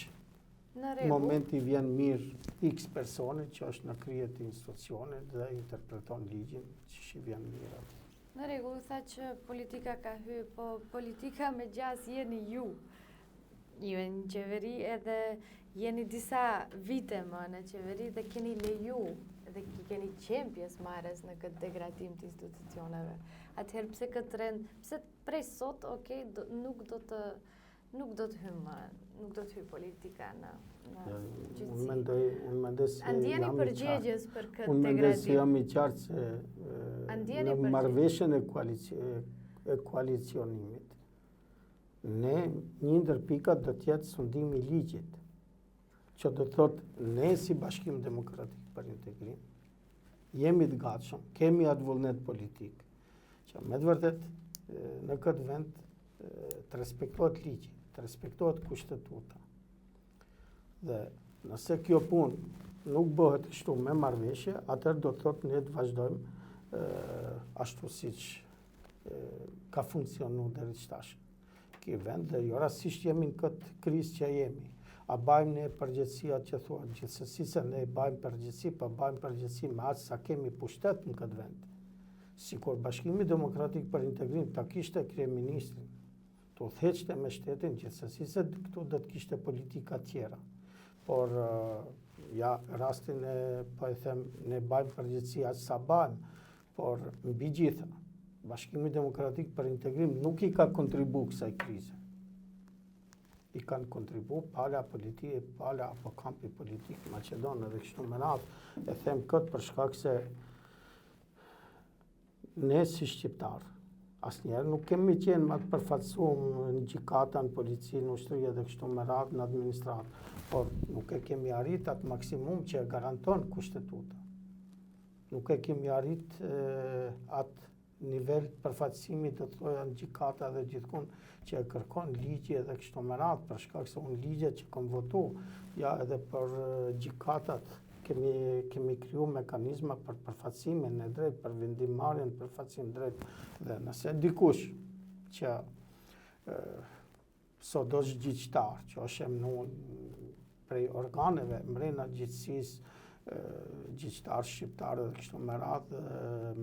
Speaker 2: në momenti vjen mirë X personi që është në krye të institucionit dhe interpreton ligjin që I vjen mirë atë.
Speaker 1: Në rregull, tha që politika ka hyrë, po politika me gjas jeni ju. Ju e në qeveri edhe jeni disa vite më në qeveri dhe keni leju dhe keni qenë pjesëmarrës në këtë degradim të institucioneve. Atëherë pse këtë rend, pse prej sot, nuk do të hyj politika në gjyqësi.
Speaker 2: Unë mendoj se
Speaker 1: Ndjeni përgjegjës për këtë
Speaker 2: degradim. Unë mendoj se jam I qartë se në marrëveshjen e koalicionimit, ne një ndër pikat do të jetë sundimi I ligjit, që do të thotë ne si Bashkim Demokratik për Integrim jemi të gatshëm, kemi atë vullnet politik, që me të vërtet në këtë vend të respektohet ligji, të respektohet kushtetuta. Dhe nëse kjo punë nuk bëhet kështu me marrëveshje, atëherë do të thotë ne të vazhdojmë ashtu siç ka funksionuar deri tash. Ky vend dhe jo rastisht jemi në këtë krizë që jemi. A bajmë ne përgjegjësia që thua, gjithsesi se ne bajmë përgjegjësi, po bajmë përgjegjësi me aq sa kemi pushtet në këtë vend. sikur Bashkimi Demokratik për Integrim ta kishte kryeministrin, të udhëheqte me shtetin gjithsesi se këtu do të kishte politika tjera. Por ja rastin po e them, ne bajmë përgjithësi aq sa bajmë, por mbi gjitha, Bashkimi Demokratik për Integrim nuk i ka kontribu kësaj krize. I kanë kontribu pala politike, pala apo kampi politik Maqedon edhe kështu me radhë. E them këtë për shkak se ne si shqiptar, asnjëherë nuk kemi qenë më të përfaqësuar në gjykata, në polici, në ushtri edhe kështu me radhë në administratë, por nuk e kemi arrit atë maksimum që e garanton kushtetuta. Nuk e kemi arrit atë nivel përfaqësimi të thoja në gjykata dhe gjithkund që e kërkon ligji edhe kështu me radhë, për shkak se unë ligjet që kam votu, ja edhe për gjykatat kemi kriju mekanizma për përfaqësimin e drejt, për vendimarrjen përfaqësim drejt, dhe nëse dikush që sot është gjyqtar, që është emnuar prej organeve mrena gjyqësisë, gjyqtar shqiptar dhe kështu me radhë,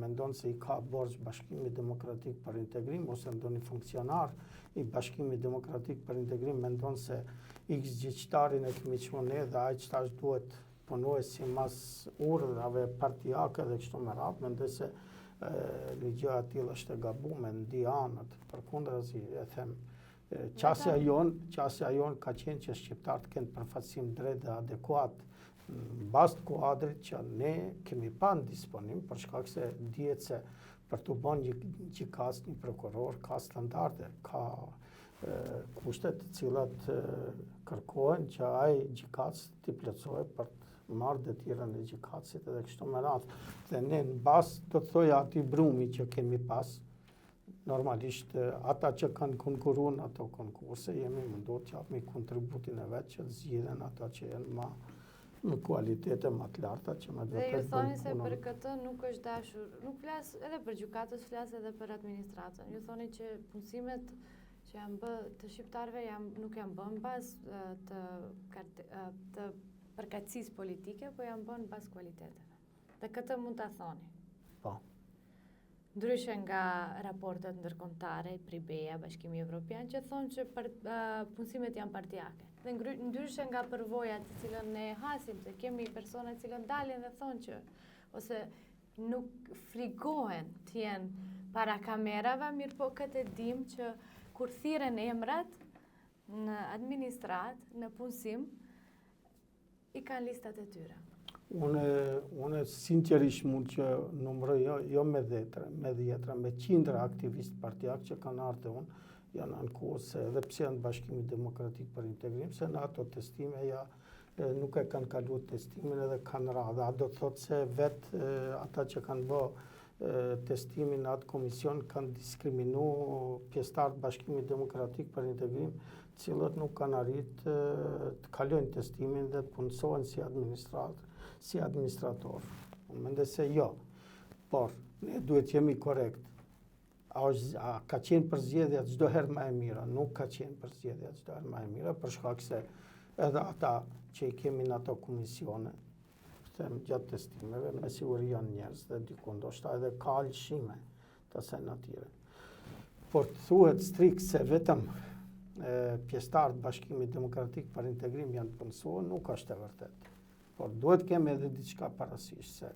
Speaker 2: mendon se i ka borxh Bashkimi Demokratik për Integrim, ose ndonjë funksionar i Bashkimit Demokratik për Integrim mendon se X gjyqtarin e kemi qenë ne dhe ai çfarë duhet punoj si mas urdhrave partijake dhe kështu me radhë, mendoj se një gjë e tillë është e gabuar ndi anët. Përkundrazi, e them, qasja jon ka qenë që shqiptarët kenë përfaqësim drejt dhe adekuat në bazë të kuadrit që ne kemi pa në disponim, për shkak se dihet se për të bën një gjykas, një prokuror ka standarde, ka kushtet të cilat kërkohen që ai gjykas t'i plotësojë për të marrë detyrën e gjykatësit edhe kështu me radhë. Dhe ne në bazë të thoja atij brumi që kemi pas, normalisht ata që kanë konkurruar në ato konkurse jemi munduar të japim kontributin e vet që të zgjidhen ata që janë në kualitete më të larta që më
Speaker 1: duhet të bëjnë. Dhe ju thoni se për këtë nuk është dashur, nuk flas edhe për gjykatës, flas edhe për administratën. Ju thoni që punësimet që janë bë të shqiptarëve nuk janë bën bazë të përkatësisë politike, po janë bën bazë kualiteteve. Dhe këtë mund ta thoni.
Speaker 2: Po.
Speaker 1: Ndryshe nga raportet ndërkombëtare, Pribeja, Bashkimi Evropian, që thonë që punësimet janë partijake. Dhe ndryshe nga përvojat të cilën ne hasim, se kemi persona të cilën dalin dhe thonë që, ose nuk frigohen të jenë para kamerave, mirë po këtë e dim që kur thirren emrat në administrat, në punësim, i kanë listat e tyre.
Speaker 2: Unë sinqerisht mund që numëroj jo me dhjetra, me qindra aktivistë partijak që kanë ardhur unë, janë ankuar se edhe pse janë Bashkimi Demokratik për Integrim, se në ato testime nuk e kanë kaluar testimin edhe kanë radhë. A do të thotë se vetë ata që kanë bë testimin në atë komision kanë diskriminuar pjesëtarët Bashkimit Demokratik për Integrim, cilët nuk kanë arritë të kalojnë testimin dhe të punësohen si administrator. Unë mendoj se jo, por ne duhet jemi korrekt. A ka qenë përzgjedhja çdo herë më e mira? Nuk ka qenë përzgjedhja çdo herë më e mira, për shkak se edhe ata që i kemi në ato komisione, them gjatë testimeve, me siguri janë njerëz dhe diku ndoshta edhe ka lëshime të asaj natyre. Por të thuhet strikt se vetëm pjesëtarët Bashkimit Demokratik për Integrim janë punësuar, nuk është e vërtetë. Por duhet kemi edhe diçka parasysh se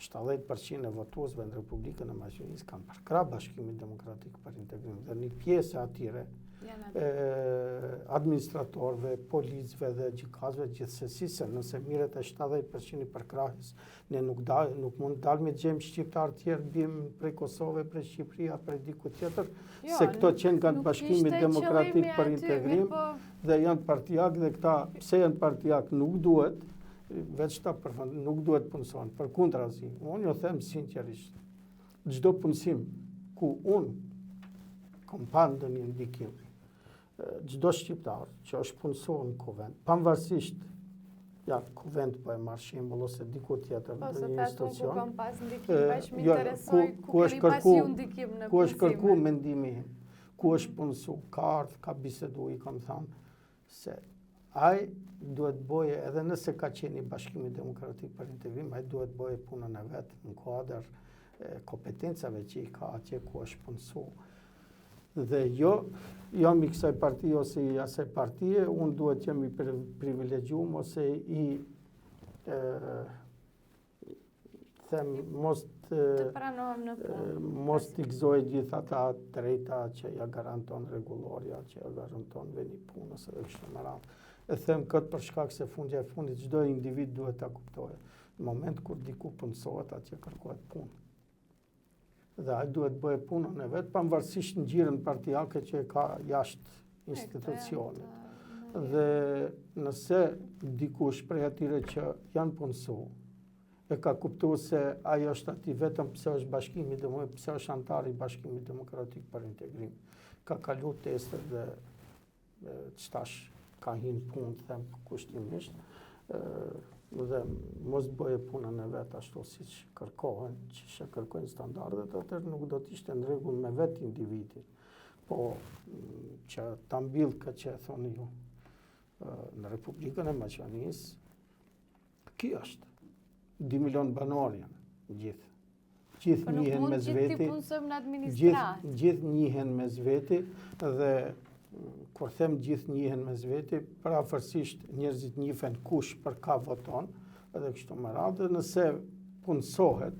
Speaker 2: 70% e votuesve në Republikën e Maqedonisë kanë përkrah Bashkimin Demokratik për Integrim dhe një pjesë e atyre administratorëve, policëve dhe gjykatësve gjithsesi, se nëse mirët e 70% i përkrahjes, ne nuk mund dalmi të gjejmë shqiptarë tjerë bim prej Kosovë, prej Shqipëria, prej diku tjetër, se këto që kanë Bashkimit Demokratik për Integrim dhe janë partijak dhe këta pse janë partijak nuk duhet, veç ta përfund, nuk duhet punëson. Përkundrazi, unë jo them sinqerisht, çdo punësim ku unë kam parë ndonjë ndikim, çdo shqiptar që është punësuar në kuvend, pavarësisht kuvend po e marr shembull ose diku tjetër në një institucion.
Speaker 1: Ku kam pas ndikim, bash më interesoj ku keni pasi un ndikim në punësim.
Speaker 2: Ku është kërkuar mendimi im, ku është punësuar, ka ardhur, ka biseduar, i kam thënë se ai duhet boje, edhe nëse ka qenë i Bashkimit Demokratik për Integrim, ai duhet boje punën e vet në kuadër kompetencave që I ka atje ku është punësu. Dhe jam I kësaj partie ose I asaj partie, unë duhet jam I privilegjuar ose them mos
Speaker 1: të pranohem në punë.
Speaker 2: Mos t'i gëzoj gjithë ata drejta që ja garanton rregulloria, që ja garanton veni punës edhe kështu me radhë. E them këtë për shkak se fundja e fundit çdo individ duhet ta kuptojë. Në moment kur diku punësohet, atje kërkohet punë. Dhe ai duhet bëjë punën e vet pavarësisht ngjyrën partijake që e ka jashtë institucionit. Dhe nëse dikush prej atyre që janë punësuar e ka kuptuar se ajo është aty vetëm pse është bashkimi pse është antar I Bashkimit Demokratik për Integrim. Ka kalu testet dhe çtash ka hinë punë, them kushtimisht, dhe mos bëje punën e vet ashtu siç kërkohen, që kërkojnë standardet, atëherë nuk do të ishte në rregull me vetë individi. Po që ta mbill këtë që e thoni ju në Republikën e Maqedonisë, ky është 2 milion banor janë gjithë. Gjithë njihen mes veti. Gjithë njihen mes veti dhe kur them gjithë njihen mes veti, parafërsisht njerëzit njihen kush për ka voton, edhe kështu me radhë, nëse punësohet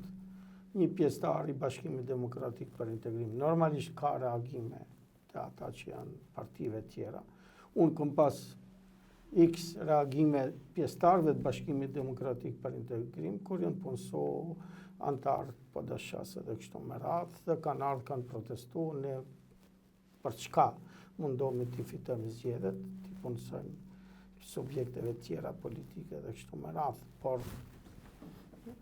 Speaker 2: një pjesëtar I Bashkimit Demokratik për Integrim, normalisht ka reagime të ata që janë partive tjera. Unë kom pas X reagime pjesëtarëve të Bashkimit Demokratik për Integrim, kur janë punëso antarë PDSH-s edhe kështu me radhë, dhe kanë ardhur, kanë protestuar, ne për çka mundohemi të fitojmë zgjedhjet, të punësojmë subjekteve tjera politike dhe kështu me radhë. Por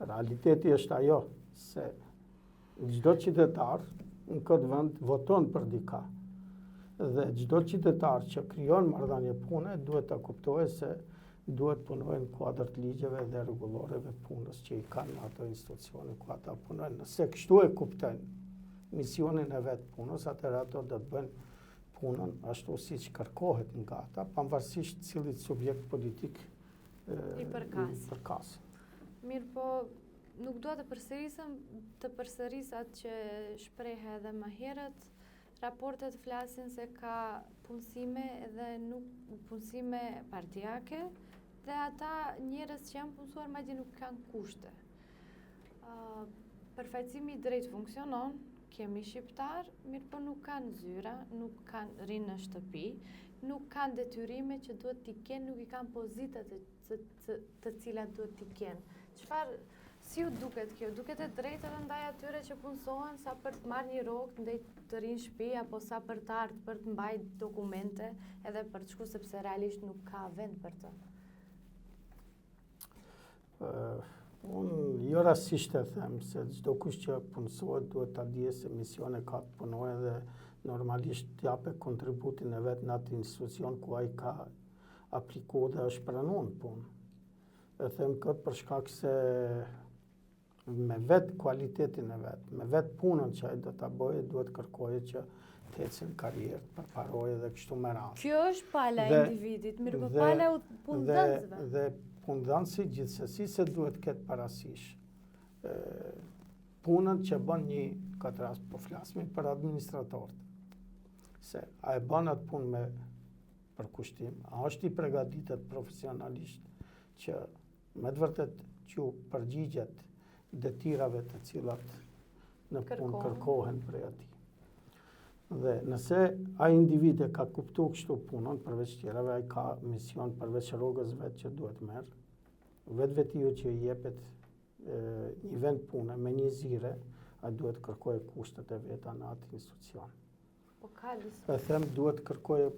Speaker 2: realiteti është ajo se çdo qytetar në këtë vend voton për dika. Dhe çdo qytetar që krijon marrëdhënie pune duhet ta kuptojë se duhet punojnë në kuadër të ligjeve dhe rregulloreve punës që I kanë ato institucione ku ata punojnë. Nëse kështu e kuptojnë misionin e vet punës, atëherë ato do të bëjnë punën ashtu siç kërkohet nga ata, pavarësisht cilit subjekt politik
Speaker 1: I përkas. Mirë, po nuk dua të përsëris atë që shprehë edhe më herët. Raportet flasin se ka punësime edhe nuk punësime partijake dhe ata njerëz që janë punësuar madje nuk kanë kushte. Përfaqësimi I drejt funksionon, kemi shqiptar, mirë po nuk kanë zyra, nuk kanë rinë në shtëpi, nuk kanë detyrime që duhet t'i kenë, nuk I kanë pozitat të cilat duhet t'i kenë. Si ju duket kjo? Duket e drejtë edhe ndaj atyre që punësohen sa për të marrë një rrogë ndaj të rinë shtëpi apo sa për të ardhur për të mbajtur dokumente edhe për të shkuar sepse realisht nuk ka vend për të.
Speaker 2: Unë jo rastisht e them se çdo kush që punësohet duhet ta dijë se misione ka të punojë dhe normalisht të japë kontributin e vet në atë institucion ku ai ka aplikuar dhe është pranuar punë. E them këtë për shkak se me vetë kualitetin e vetë, me vetë punën që ai do ta bëjë, duhet kërkojë që të ecën karrierë, të përparojë dhe kështu me radhë.
Speaker 1: Kjo është pala e individit, mirë po pala e punëdhënësve.
Speaker 2: Dhe punëdhënësi gjithsesi se duhet ketë parasysh punën që bën një, këtë rast po flasim për administratorët. Se a e bën atë punë me përkushtim, a është I përgatitur profesionalisht që me të vërtet që përgjigjet detyrave të cilat në punë kërkohen prej atij. Dhe nëse ai individ e ka kuptuar kështu punën, përveç tjerave, ai ka mision përveç rrogës vetë që duhet merr, vetë që I jepet një vend pune me një zire, ai duhet kërkojë kushtet e veta në atë institucion.
Speaker 1: Po ka
Speaker 2: e them duhet kërkojë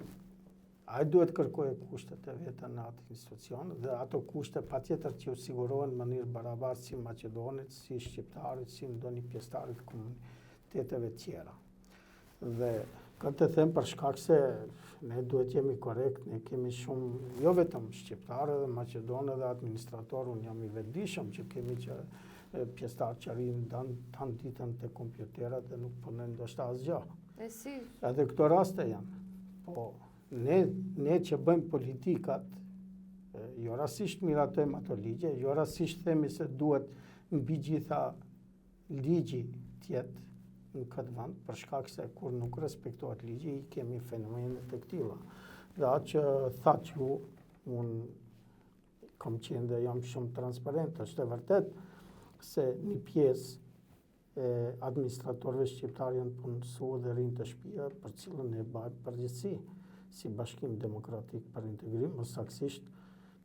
Speaker 2: kushtet e veta në atë institucion dhe ato kushte patjetër që u sigurohen në mënyrë barabartë si Maqedonit, si shqiptarit, si ndonjë pjesëtarit të komuniteteve tjera. Dhe këtë e them për shkak se ne duhet jemi korrekt, ne kemi shumë, jo vetëm shqiptarë dhe Maqedonë dhe administratorë, unë jam I vetëdijshëm që kemi që pjesëtarë që rrinë tan ditën te kompjuterat dhe nuk punojnë ndoshta asgjë. Edhe këto raste janë. Po ne që bëjmë politikat, jo rastisht miratojmë ato ligje, jo rastisht themi se duhet mbi gjitha ligji tjetë në këtë vend, për shkak se kur nuk respektohet ligji, i kemi fenomene të këtilla. Dhe atë që thatë ju, unë kam qenë dhe jam shumë transparent, është e vërtet se një pjesë e administratorëve shqiptar janë punësuar dhe rinë të shtëpia për cilën ne bëjmë përgjegjësi si Bashkim Demokratik për Integrim, më saktësisht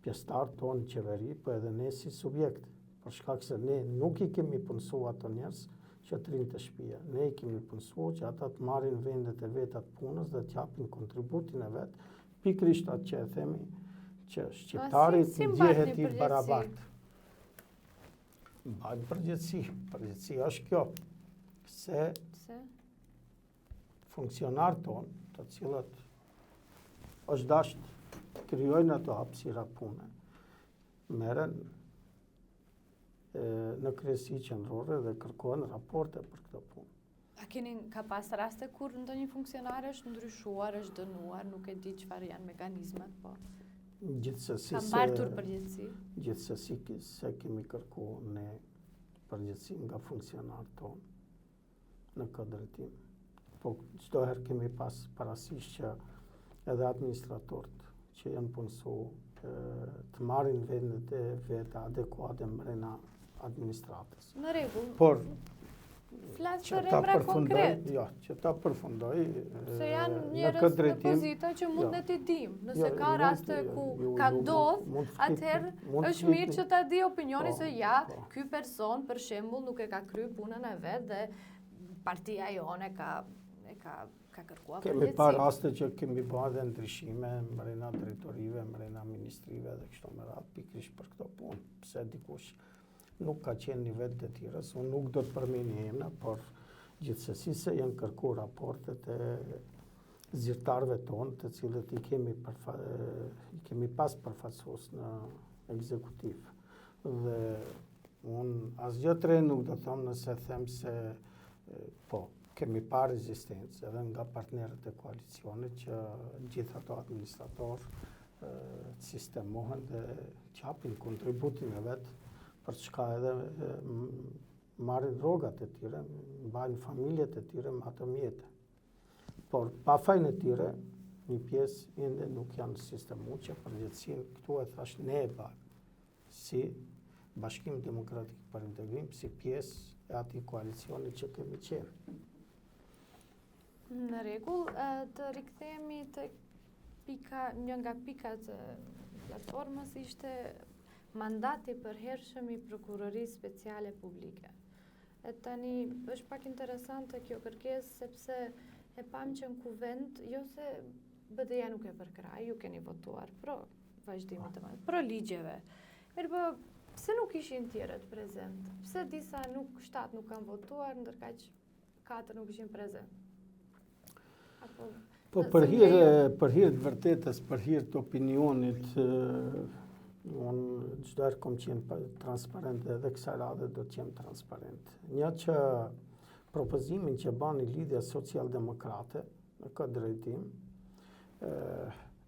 Speaker 2: pjesëtarë tonë në qeveri, po edhe ne si subjekt, për shkak se ne nuk i kemi punësuar ato njerëz që të rinë të shtëpia. Ne i kemi punësuar që ata të marrin vendet e veta të punës dhe të japin kontributin e vet, pikërisht atë që e themi që shqiptarit ndjehet i barabartë. Mbajnë përgjegjësi. Përgjegjësia është kjo, se funksionarët tonë, të cilët është dashur të krijojnë ato hapësira pune, merren në kryesi qendrore dhe kërkohen raporte për këtë punë.
Speaker 1: Ka pas raste kur ndonjë funksionar është ndryshuar, është dënuar, nuk e di çfarë janë mekanizmat, po.
Speaker 2: Gjithsesi
Speaker 1: ka mbartur përgjegjësi.
Speaker 2: Gjithsesi se kemi kërkuar ne përgjegjësi nga funksionarët tonë në këtë drejtim. Po çdo herë kemi pas parasysh që edhe administratorët që janë punësuar të marrin vendet e veta adekuate mbrenda administratës.
Speaker 1: Në rregull.
Speaker 2: Por
Speaker 1: flas për emra konkret.
Speaker 2: Jo, që ta përfundoj
Speaker 1: se janë njerëz në pozita që mund ne t'i dim. Nëse ka raste ku ka ndodhur, atëherë është mirë që ta di opinioni se ky person për shembull nuk e ka kryer punën e vet dhe partia jone ka kërkuar përgjegjësi.
Speaker 2: Kemi parë raste që kemi bërë dhe ndryshime mbrenda drejtorive, mbrenda ministrive dhe kështu me radhë pikërisht për këto punë. Pse dikush nuk ka qenë nivel të tjerës, unë nuk do të përmeni emra, por gjithsesi se janë kërkuar raportet e zyrtarëve tonë, të cilët i kemi pas përfaqësues në ekzekutiv. Dhe unë asgjë të re nuk do të them nëse them se po, kemi parë rezistencë edhe nga partnerët e koalicionit që gjithë ato administratorë sistemohen dhe japin kontributin e vet për çka edhe marrin rrogat e tyre, mbajnë familjet e tyre me ato mjete. Por pa fajin e tyre, një pjesë ende nuk janë sistemuar që përgjegjësinë këtu e thash ne e bëjmë si Bashkim Demokratik për Integrim, si pjesë e atij koalicioni që kemi qenë.
Speaker 1: Në rregull, të rikthehemi te një nga pikat e platformës ishte mandati i përhershëm i Prokurorisë Speciale Publike. E tani është pak interesante kjo kërkesë sepse e pam që në kuvent, jo se BDJ nuk e përkraj, ju keni votuar pro vazhdimit të madh, pro ligjeve. Mirë, pse nuk ishin tjerët prezent? Pse disa 7 nuk kanë votuar, ndërkaq 4 nuk ishin prezent?
Speaker 2: Po për hir të vërtetës, për hir të opinionit, unë çdo herë kam qenë transparent edhe kësaj radhe do të jem transparent. Një që propozimin që bani Lidhja Socialdemokrate në këtë drejtim,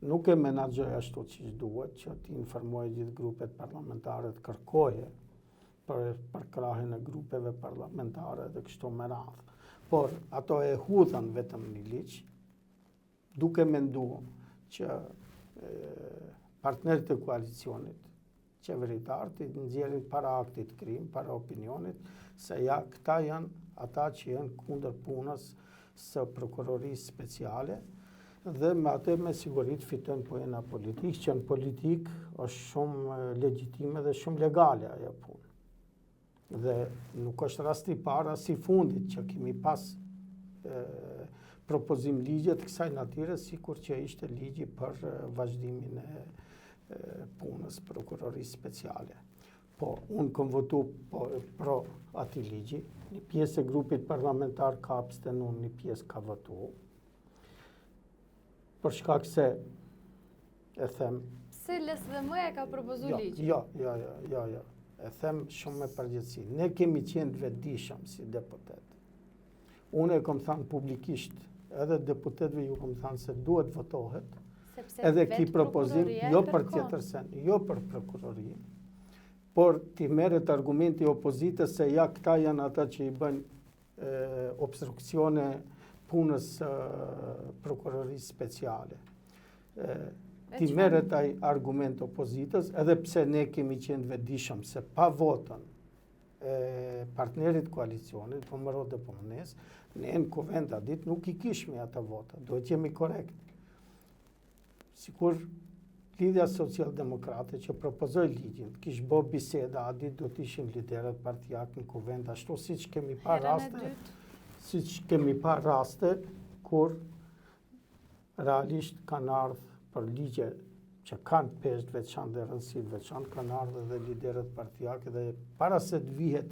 Speaker 2: nuk e menaxhoj ashtu siç duhet, që të informojë gjithë grupet parlamentare të kërkoje për krahjen e grupeve parlamentare dhe kështu me radhë. Por ato e hudhan vetëm një ligj, duke menduar që partnerët e koalicionit, qeveritarët, i nxjerrin para aktit krim, para opinionit, se këta janë ata që janë kundër punës së prokurorisë speciale, dhe me atë me siguri të fitojnë pojena politikë, që në politikë është shumë legjitime dhe shumë legale ajo punë. Dhe nuk është rasti i parë as i fundit që kemi pas propozim ligje të kësaj natyre, sikur që ishte ligji për vazhdimin e punës prokurorisë speciale. Po, unë kam votu pro atij ligji, një pjesë e grupit parlamentar ka abstenuar, një pjesë ka votu. Për shkak se e them.
Speaker 1: Se LSDM e ka propozuar ligj?
Speaker 2: Jo. E them shumë me përgjegjësi. Ne kemi qenë të vetëdijshëm si deputet. Unë e kam thënë publikisht, edhe deputetëve ju kam thënë se duhet votohet. Edhe ki propozim, jo për tjetër sen, jo për prokurori, por ti merret argumenti opozitës se ja këta janë ata që i bën obstruksione punës prokurorisë speciale. Ti merret ai argument opozitës, edhe pse ne kemi qenë vetëdijshëm se pa votën partnerit koalicionit, po më rodë po mënes, ne në kuvend a ditë nuk i kishmi ata vota, duhet jemi korekt. Sikur Lidhja Social-Demokrate që propozoi ligjin, kish bë biseda, a ditë do të ishin liderët partijak në kuvend, ashtu siç kemi pa raste kur realisht kanë ardhur për ligje që kanë peshë veçantë dhe rëndësi të veçantë, kanë ardhur edhe liderët partijake dhe para se të vihet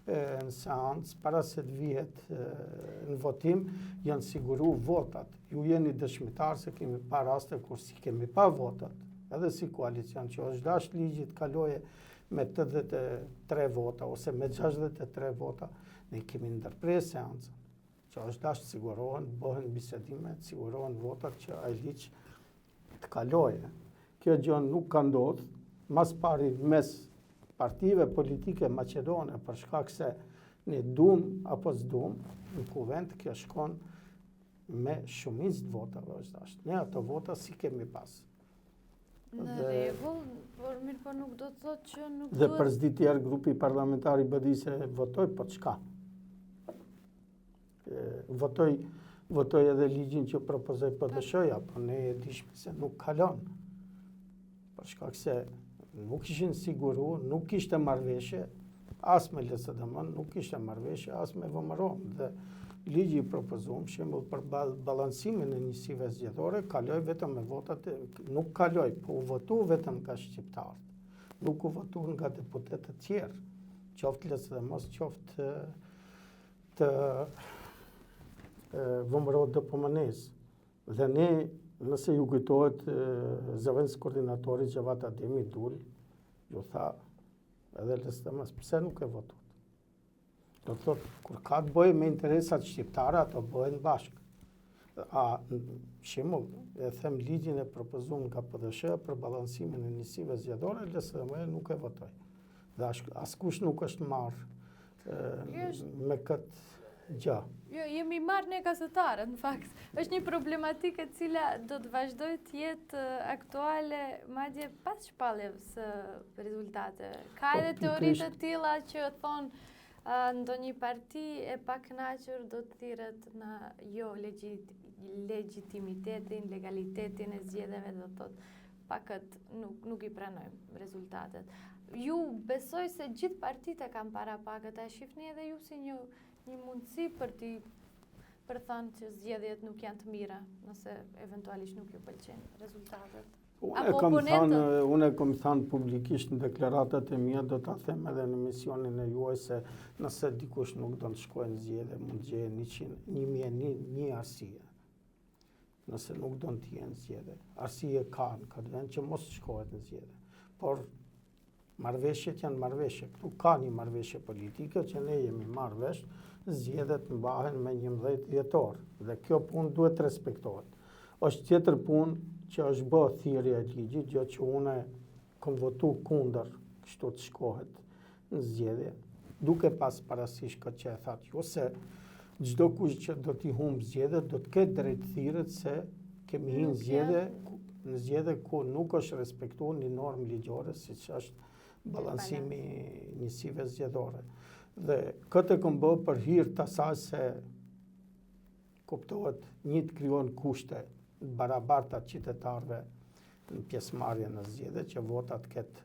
Speaker 2: në seancë, para se të vihet në votim, janë siguru votat. Ju jeni dëshmitar se kemi pa raste kur si kemi pa votat, edhe si koalicion që është dash ligji të kaloje me 83 vota ose me 63 vota, ne kemi ndërprer seancën, që është dash të sigurohen, bëhen bisedime, të sigurohen votat që ai ligj të kaloje. Kjo gjë nuk ka ndodhur, mas pari mes partive politike maqedone për shkak se ne dum apo s'dum në kuvend kjo shkon me shumicë të votave është dash. Ne ato vota si kemi pas.
Speaker 1: Në rregull, por mirë po nuk do të thotë që nuk
Speaker 2: dhe përsëritjer grupi parlamentar i BD se votoi po çka. Votoi edhe ligjin që propozoi PDSH-ja, po ne e dishme se nuk kalon. Për shkak se nuk ishin siguru, nuk kishte marrëveshje, as me LSDM, nuk kishte marrëveshje, as me VMRO. Dhe ligji i propozuar, shembull për ballancimin e njësive zgjedhore, kaloi vetëm me votat, nuk kaloi, po u votu vetëm nga shqiptarët. Nuk u votu nga deputetët të tjerë, qoftë LSDM, qoftë të VMRO DPMN-s. Dhe ne, nëse ju kujtohet zëvendës koordinatori Xhavat Ademi Dul, ju tha edhe LSDM-s, pse nuk e votuat? Do të thotë, kur ka të bëjë me interesat shqiptare, ato bëhen bashkë. Shembull, e them ligjin e propozuar nga PDSH për ballancimin e njësive zgjedhore, LSDM nuk e votoi. Dhe askush nuk është marrë me këtë gjë.
Speaker 1: Jo, jemi marrë ne gazetarët, në fakt. Është një problematikë e cila do të vazhdoj të jetë aktuale madje pas shpalljes së rezultateve. Ka edhe teoritë të tilla që thonë ndonjë parti e pakënaqur do të thirret në jo legitimitetin, legalitetin e zgjedhjeve, do të thotë pakët nuk i pranojmë rezultatet. Ju besoj se gjithë partitë e kanë para pakët, a shihni edhe ju si një mundësi për thënë që zgjedhjet nuk janë të mira, nëse eventualisht nuk ju pëlqejnë rezultatet.
Speaker 2: Unë kam thënë publikisht në deklaratat e mia, do ta them edhe në emisionin e juaj se nëse dikush nuk do të shkojë në zgjedhje, mund të gjejë 1.001 arsye. Nëse nuk do të jenë zgjedhje, arsye kanë këtë vend që mos shkohet në zgjedhje. Por marrëveshjet janë marrëveshje. Këtu ka një marrëveshje politike që ne jemi marrë vesh, zgjedhjet mbahen me 11 dhjetor dhe kjo punë duhet respektohet. Është tjetër punë që është bë thirrje e ligjit, gjë që unë kam votu kundër kështu të shkohet në zgjedhje, duke pas parasysh këtë që e thatë ju, se çdo kush që do t'i humbë zgjedhjet do të ketë drejtë thirret se kemi hyrë në zgjedhje ku nuk është respektuar një normë ligjore siç është ballancimi njësive zgjedhore. Dhe këtë e kam bë për hir të asaj se kuptohet një të krijon kushte barabarta qytetarëve në pjesëmarrje në zgjedhje, që votat ketë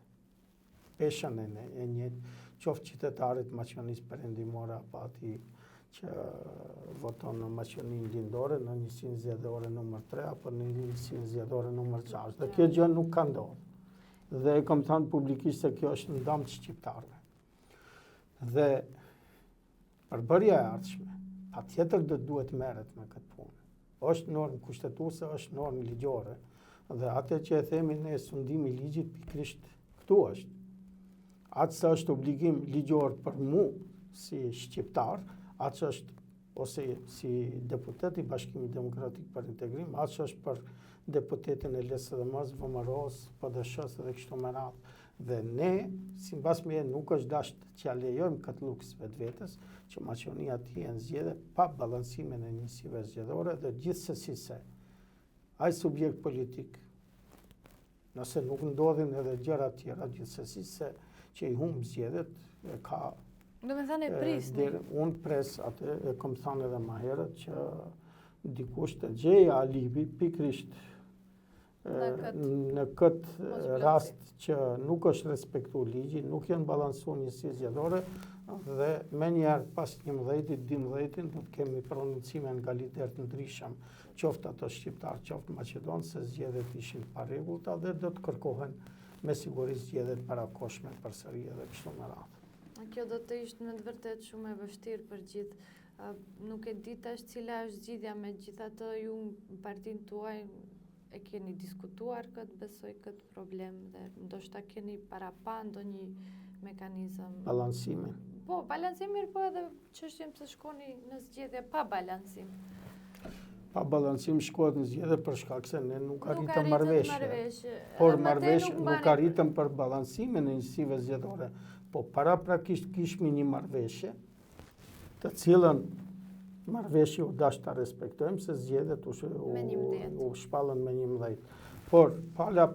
Speaker 2: peshën e njëjtë, qoftë qytetarit Maqedonisë Perëndimore apo ati që voton në Maqedoninë Lindore, në njësinë zgjedhore numër 3 apo në njësinë zgjedhore numër 6. Dhe kjo gjë nuk ka ndodhur. Dhe e kam thënë publikisht se kjo është në dëm të shqiptarëve. Dhe përbërja e ardhshme, patjetër duhet merret me këtë punë. Është normë kushtetuese, është normë ligjore. Dhe atë që e themi ne sundimi i ligjit pikërisht këtu është. Atë që është obligim ligjor për mu si shqiptar, atë që është ose si deputet i Bashkimit Demokratik për Integrim, atë që është për deputetin e LSDM-s, VMRO-s, PDSH-s dhe kështu me radhë. Dhe ne, si mbas me nuk është dasht që ja lejojmë këtë luks vetvetes, që Maqedonia të jenë zgjedhje pa balancimin e njësive zgjedhore dhe gjithsesi se ai subjekt politik, nëse nuk ndodhin edhe gjëra tjera, gjithsesi se që i humb zgjedhjet e ka.
Speaker 1: Do me thënë e prisni.
Speaker 2: Unë pres atë, e kom thënë edhe më herët, që dikush të gjejë alibi pikrisht në këtë rast që nuk është respektu ligji, nuk janë balansu njësi zgjedhore dhe me njerë pas 11-12 do të kemi prononcime nga lider të ndryshëm, qoftë ato shqiptar, qoftë Maqedon, se zgjedhjet ishin pa rregullta dhe do të kërkohen me siguri zgjedhjet parakoshme përsëri edhe kështu me radhë.
Speaker 1: Kjo do të ishte me të vërtet shumë e vështirë për gjithë. Nuk e di tash cila është zgjidhja, megjithatë ju në partinë tuaj e keni diskutuar këtë, besoj këtë problem dhe ndoshta keni para pa ndonjë mekanizëm.
Speaker 2: Balancimin.
Speaker 1: Po, balancimin, po edhe çështjen pse shkoni në zgjedhje pa balancim.
Speaker 2: Pa balancim shkohet në zgjedhje për shkak se ne nuk arritëm marrëveshje. Por marrëveshje nuk arritëm për balancimin e njësive zgjedhore. Po paraprakisht kishmi një marrëveshje, të cilën marrëveshje u dash ta respektojmë se zgjedhjet u shpallën me 11. Por pala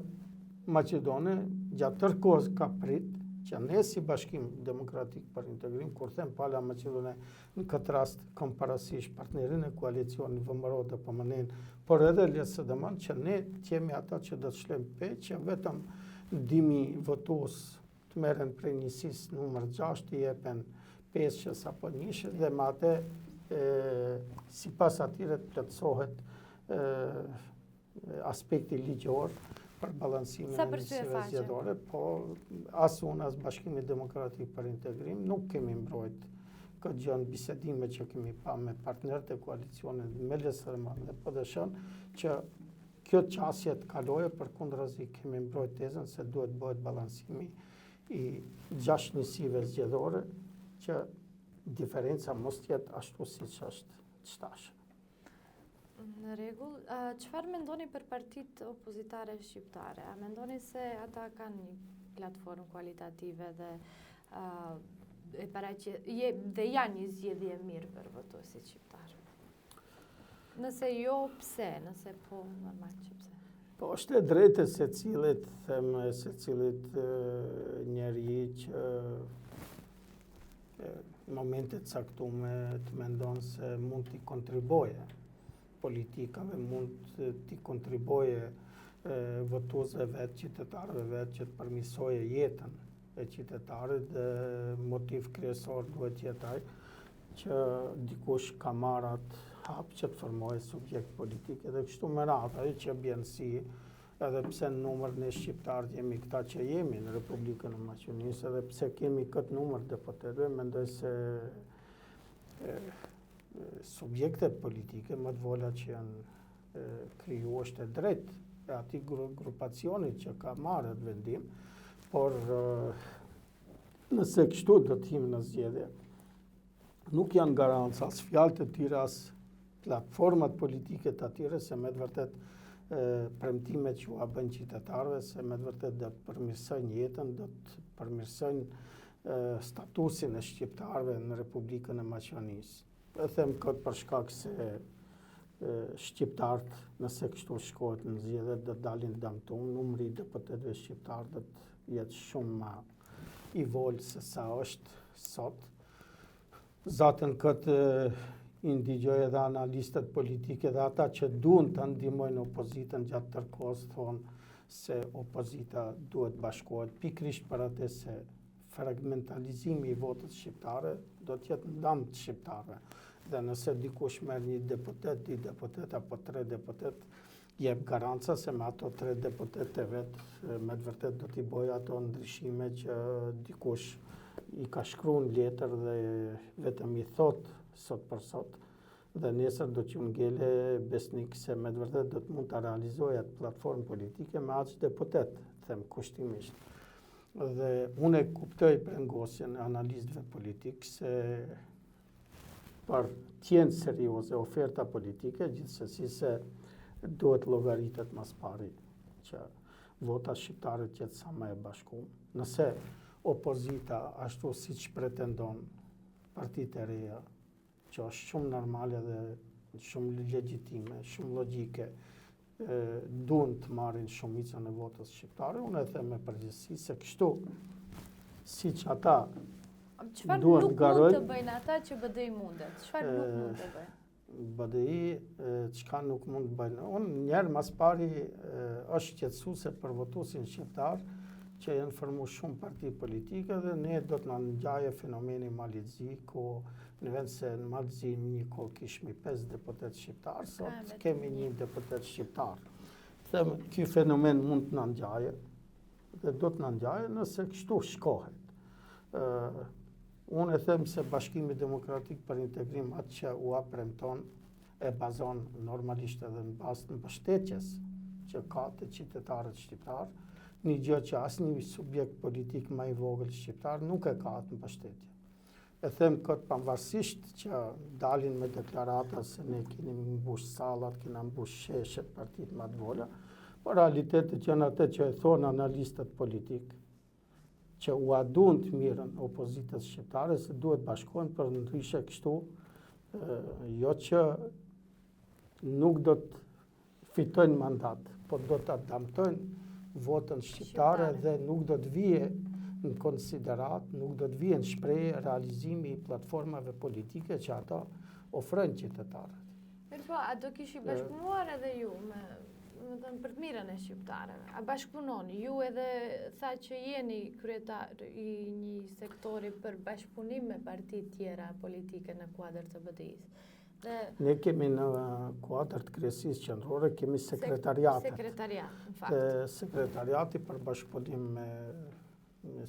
Speaker 2: Maqedone gjatë tërë kohës ka prit që ne si Bashkim Demokratik për Integrim, kur them pala Maqedone, në këtë rast kam parasysh partnerin e koalicionit VMRO dhe PMN, por edhe LSDM, që ne jemi ata që do të shlojmë pe, që vetëm ndihmi votues të merren prej njësisë numër 6, të jepen 5 që sapo njëshë dhe me atë si pas atyre të plotësohet aspekti ligjor për balancimin e njësive zgjedhore, po as unë as Bashkimi Demokratik për Integrim nuk kemi mbrojt këtë gjë në bisedime që kemi pa me partnerët e koalicionit me LSDM dhe PDSH-n, që kjo qasje të kaloje, përkundrazi kemi mbrojt tezën se duhet bëhet balancimi i 6 njësive zgjedhore, që diferenca mos tjetë ashtu siç është çtash.
Speaker 1: Në rregull, çfarë mendoni për partitë opozitare shqiptare? A mendoni se ata kanë një platformë kualitative dhe janë një zgjedhje mirë për votuesit shqiptar? Nëse jo, pse? Nëse po, normal që pse?
Speaker 2: Po është e drejtë se cilit njeri që në momentet caktume të mendon se mund t'i kontriboje politikave, mund t'i kontriboje votuesve vetë, qytetarëve vetë, që të përmirësoje jetën e qytetarit dhe motiv kryesor duhet jetaj që dikush ka marrë atë hap që të formoje subjekt politik edhe kështu me radhë, ai që bjen si edhe pse në numër në shqiptarët jemi këta që jemi në Republikën e Maqedonisë, edhe pse kemi këtë numër deputetëve, mendoj se subjektet politike më të vola që janë kriju është e drejt e ati grupacionit që ka marrë atë vendim, por nëse kështu do të him në zgjedhje, nuk janë garanca as fjalët e tyre as platformat politike të atyre se me të vërtet premtimet që u bëjnë qytetarëve se me të vërtet do të përmirësojnë jetën, do të përmirësojnë statusin e shqiptarëve në Republikën e Maqedonisë. E them këtë për shkak se shqiptarët, nëse kështu shkohet në zgjedhje, do të dalin damtum, numri i deputetëve shqiptarë do të jetë shumë më i volë se sa është sot. Zatën këtë i ndigjoj edhe analistët politike dhe ata që duan të ndihmojnë opozitën gjatë tërë kohës thonë se opozita duhet bashkohet pikrisht për atë se fragmentalizimi i votës shqiptare do të jetë në dëm të shqiptarëve. Dhe nëse dikush merr një deputet, 2 deputet apo 3 deputet, jep garanca se me ato 3 deputet e vetë me të vërtet do t'i bëjë ato ndryshime që dikush i ka shkruar në letër dhe vetëm i thot sot për sot, dhe nesër do t'ju ngele besnik se me të vërtet do të mund të realizojë atë platformë politike me aq deputet, them kushtimisht. Dhe unë e kuptoj brengosjen e analistëve politikë se për t'jenë serioze oferta politike, gjithsesi se duhet llogaritet mas pari që vota shqiptare qetë sa më e bashkuar. Nëse opozita, ashtu siç pretendon partitë e reja, që është shumë normale dhe shumë legjitime, shumë logjike, duan të marrin shumicën e votës shqiptare, unë e them me përgjithësi se kështu, siç ata
Speaker 1: Çfarë
Speaker 2: duan
Speaker 1: nuk
Speaker 2: garojnë,
Speaker 1: mund të bëjnë ata që BDI mundet? Çfarë nuk mund të bëjnë?
Speaker 2: BDI çka nuk mund të bëjnë. Unë njerë mas pari është qetësuese për votuesin shqiptar që janë formu shumë parti politike dhe ne do të na ngjaje fenomeni Malizzi, ku në vend se në Malizzi një kohë kishmi 5 deputet shqiptar, sot kemi 1 deputet shqiptar. Them, ky fenomen mund të na ngjaje dhe do të na ngjaje nëse kështu shkohet. Unë e them se Bashkimi Demokratik për Integrim atë që u premton e bazon normalisht edhe në bazë të mbështetjes që ka të qytetarët shqiptar, një gjë që asnjë subjekt politik më i vogël shqiptar nuk e ka atë mbështetje. E them këtë pavarësisht që dalin me deklarata se ne kemi mbush sallat, kena mbush sheshet partitë më të vola, por realitetet janë atë që e thonë analistët politikë, që u adun të mirën opozitës shqiptare se duhet bashkohen për ndryshe kështu, jo që nuk do të fitojnë mandat, po do të damtojnë votën shqiptare dhe nuk do të vije në konsiderat, nuk do të vije në shprehje realizimi i platformave politike që ata ofrojnë qytetarët.
Speaker 1: Mirë po, a do kishi bashkëpunuar edhe ju për të mirën e shqiptarëve? A bashkëpunoni? Ju edhe tha që jeni kryetar i një sektori për bashkëpunim me partitë tjera politike në kuadër të BDI-s.
Speaker 2: Ne kemi në kuadër të kryesisë qendrore, kemi sekretariatet.
Speaker 1: Sekretariat, në fakt.
Speaker 2: Sekretariati për bashkëpunim me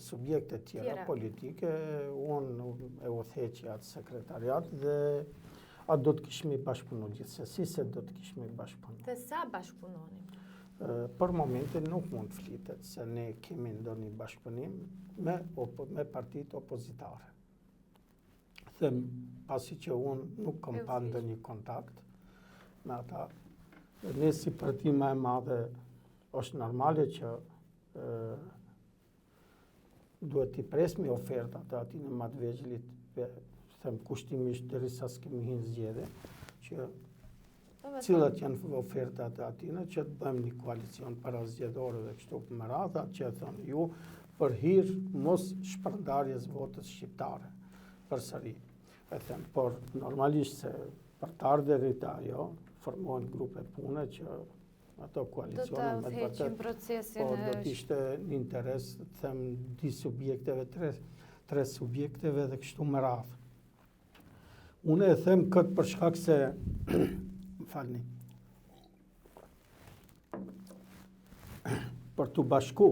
Speaker 2: subjekte tjera politike, unë e udhëheqja atë sekretariat dhe atë do të kishmi bashkëpunu gjithsesi se do të kishmi bashkëpunu.
Speaker 1: Dhe sa bashkëpunoni?
Speaker 2: Për momentin nuk mund të flitet se ne kemi ndonjë bashkëpunim me partitë opozitare. Them, pasi që unë nuk kam pa ndonjë kontakt me ata, ne si parti më e madhe është normale që duhet t'i presmi ofertat të atij në më të vegjëlit, them kushtimisht derisa s'kemi hyrë zgjedhje, që cilat janë ofertat e atyre që të bëjmë një koalicion parazgjedhore dhe kështu me radhë, që e thonë ju për hir mos shpërndarjes votës shqiptare përsëri. E them, por normalisht se për të ardhurit ajo formohen grupe pune që ato koalicione me
Speaker 1: procesin
Speaker 2: do të ishte një interes, të them, di subjekteve, tre subjekteve dhe kështu me radhë. Unë e them këtë për shkak se, më falni, për të bashku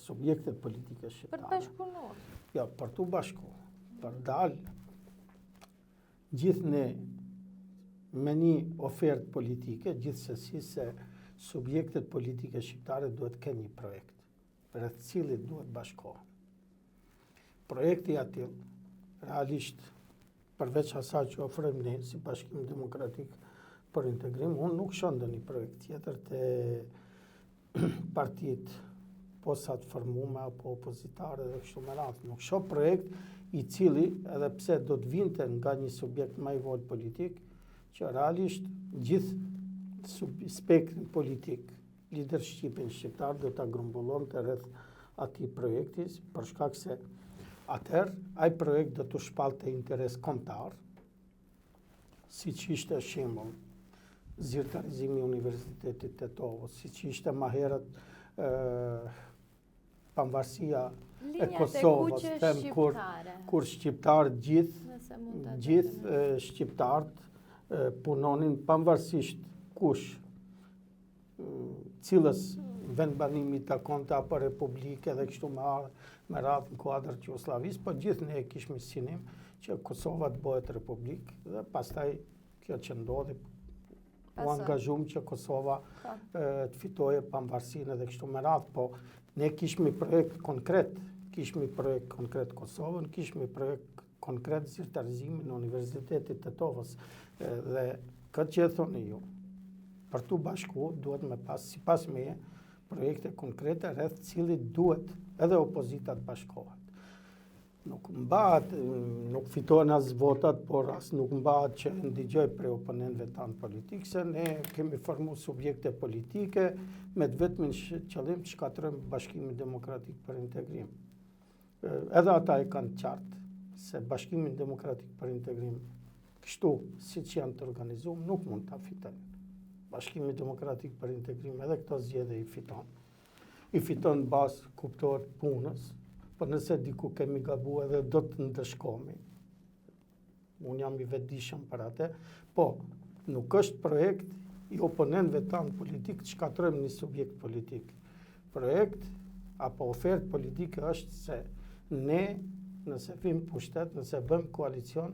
Speaker 2: subjektet politike shqiptare.
Speaker 1: Për bashkëpunuar.
Speaker 2: Jo, për të bashku, për dalë gjithë ne me një ofertë politike, gjithsesi se subjektet politike shqiptare duhet të kenë një projekt, rreth cilit duhet bashkohen. Projekti aty realisht, përveç asaj që ofrojmë ne si Bashkim Demokratik për Integrim, unë nuk shoh ndonjë projekt tjetër te partitë posa të formuara apo opozitare dhe kështu me radhë. Nuk shoh projekt i cili, edhe pse do të vinte nga një subjekt më i vogël politik, që realisht gjithë spektrin politik, leadershipin shqiptar do ta grumbullonte rreth atij projekti, për shkak se atëherë ai projekt do të shpallte interes kombëtar, siç ishte shembull zyrtarizimi i Universitetit Tetovës, siç ishte më herët pavarësia e Kosovës, kur shqiptarët gjithë shqiptarët punonin pavarësisht kush, cilës vendbanimi takonte apo republike dhe kështu me radhë në kuadër të Jugosllavisë, po gjithë ne kishim synim që Kosova të bëhet republikë dhe pastaj kjo që ndodhi u angazhuam që Kosova të fitoje pavarësinë dhe kështu me radhë, po ne kishim projekt konkret, Kosovën, kishim projekt konkret zyrtarizimin në Universitetit Tetovës dhe këtë që e thoni ju, Për tu bashku duhet me pas, sipas meje, projekte konkrete rreth cilit duhet edhe opozita të bashkohet. Nuk mbahet, nuk fitohen as votat, por as nuk mbahet që ndigjoj prej oponentëve tanë politikë, se ne kemi formu subjekte politike me të vetmin qëllim të shkatërrojmë Bashkimin Demokratik për Integrim. Edhe ata e kanë qartë se Bashkimin Demokratik për Integrim, kështu siç janë të organizuar, nuk mund ta fitojnë. Bashkimi Demokratik për Integrim edhe këto zgjedhje i fiton. I fiton bazë, kuptohet, punës, por nëse diku kemi gabuar edhe do të ndëshkohemi. Unë jam i vetëdijshëm për atë, po nuk është projekt i oponentëve tanë politik të shkatërrojmë një subjekt politik. Projekt apo ofertë politike është se ne, nëse vim pushtet, nëse bëjmë koalicion,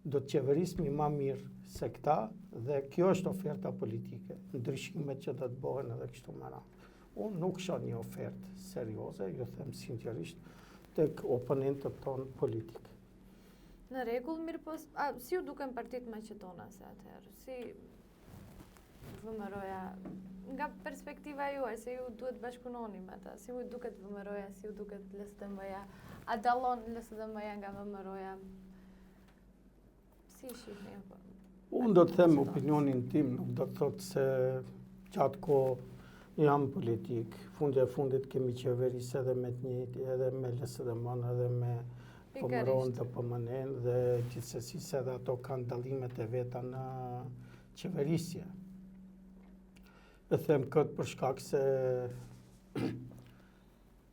Speaker 2: do të qeverismi ma mirë se këta, dhe kjo është oferta politike, ndryshimet që do të bëhen edhe kështu me radhë. Unë nuk shoh një ofertë serioze, ju them sinqerisht, tek oponentët tonë politikë.
Speaker 1: Në rregull, mirë, po si ju duken partitë maqedonase atëherë? Si VMRO-ja, nga perspektiva juaj, se ju duhet bashkëpunoni me ata, si ju duket VMRO-ja, si ju duket LSDM-ja, a dallon LSDM-ja nga VMRO-ja? Si shihni apo?
Speaker 2: Unë do të them opinionin tim, nuk do të thotë se gjatë kohë jam politik. Fundja e fundit kemi qeverisë edhe me të njëjtë, edhe me LSDM-n, edhe me VMRO-n të PMN, dhe gjithsesi se edhe ato kanë dallimet e veta në qeverisje. E them këtë për shkak se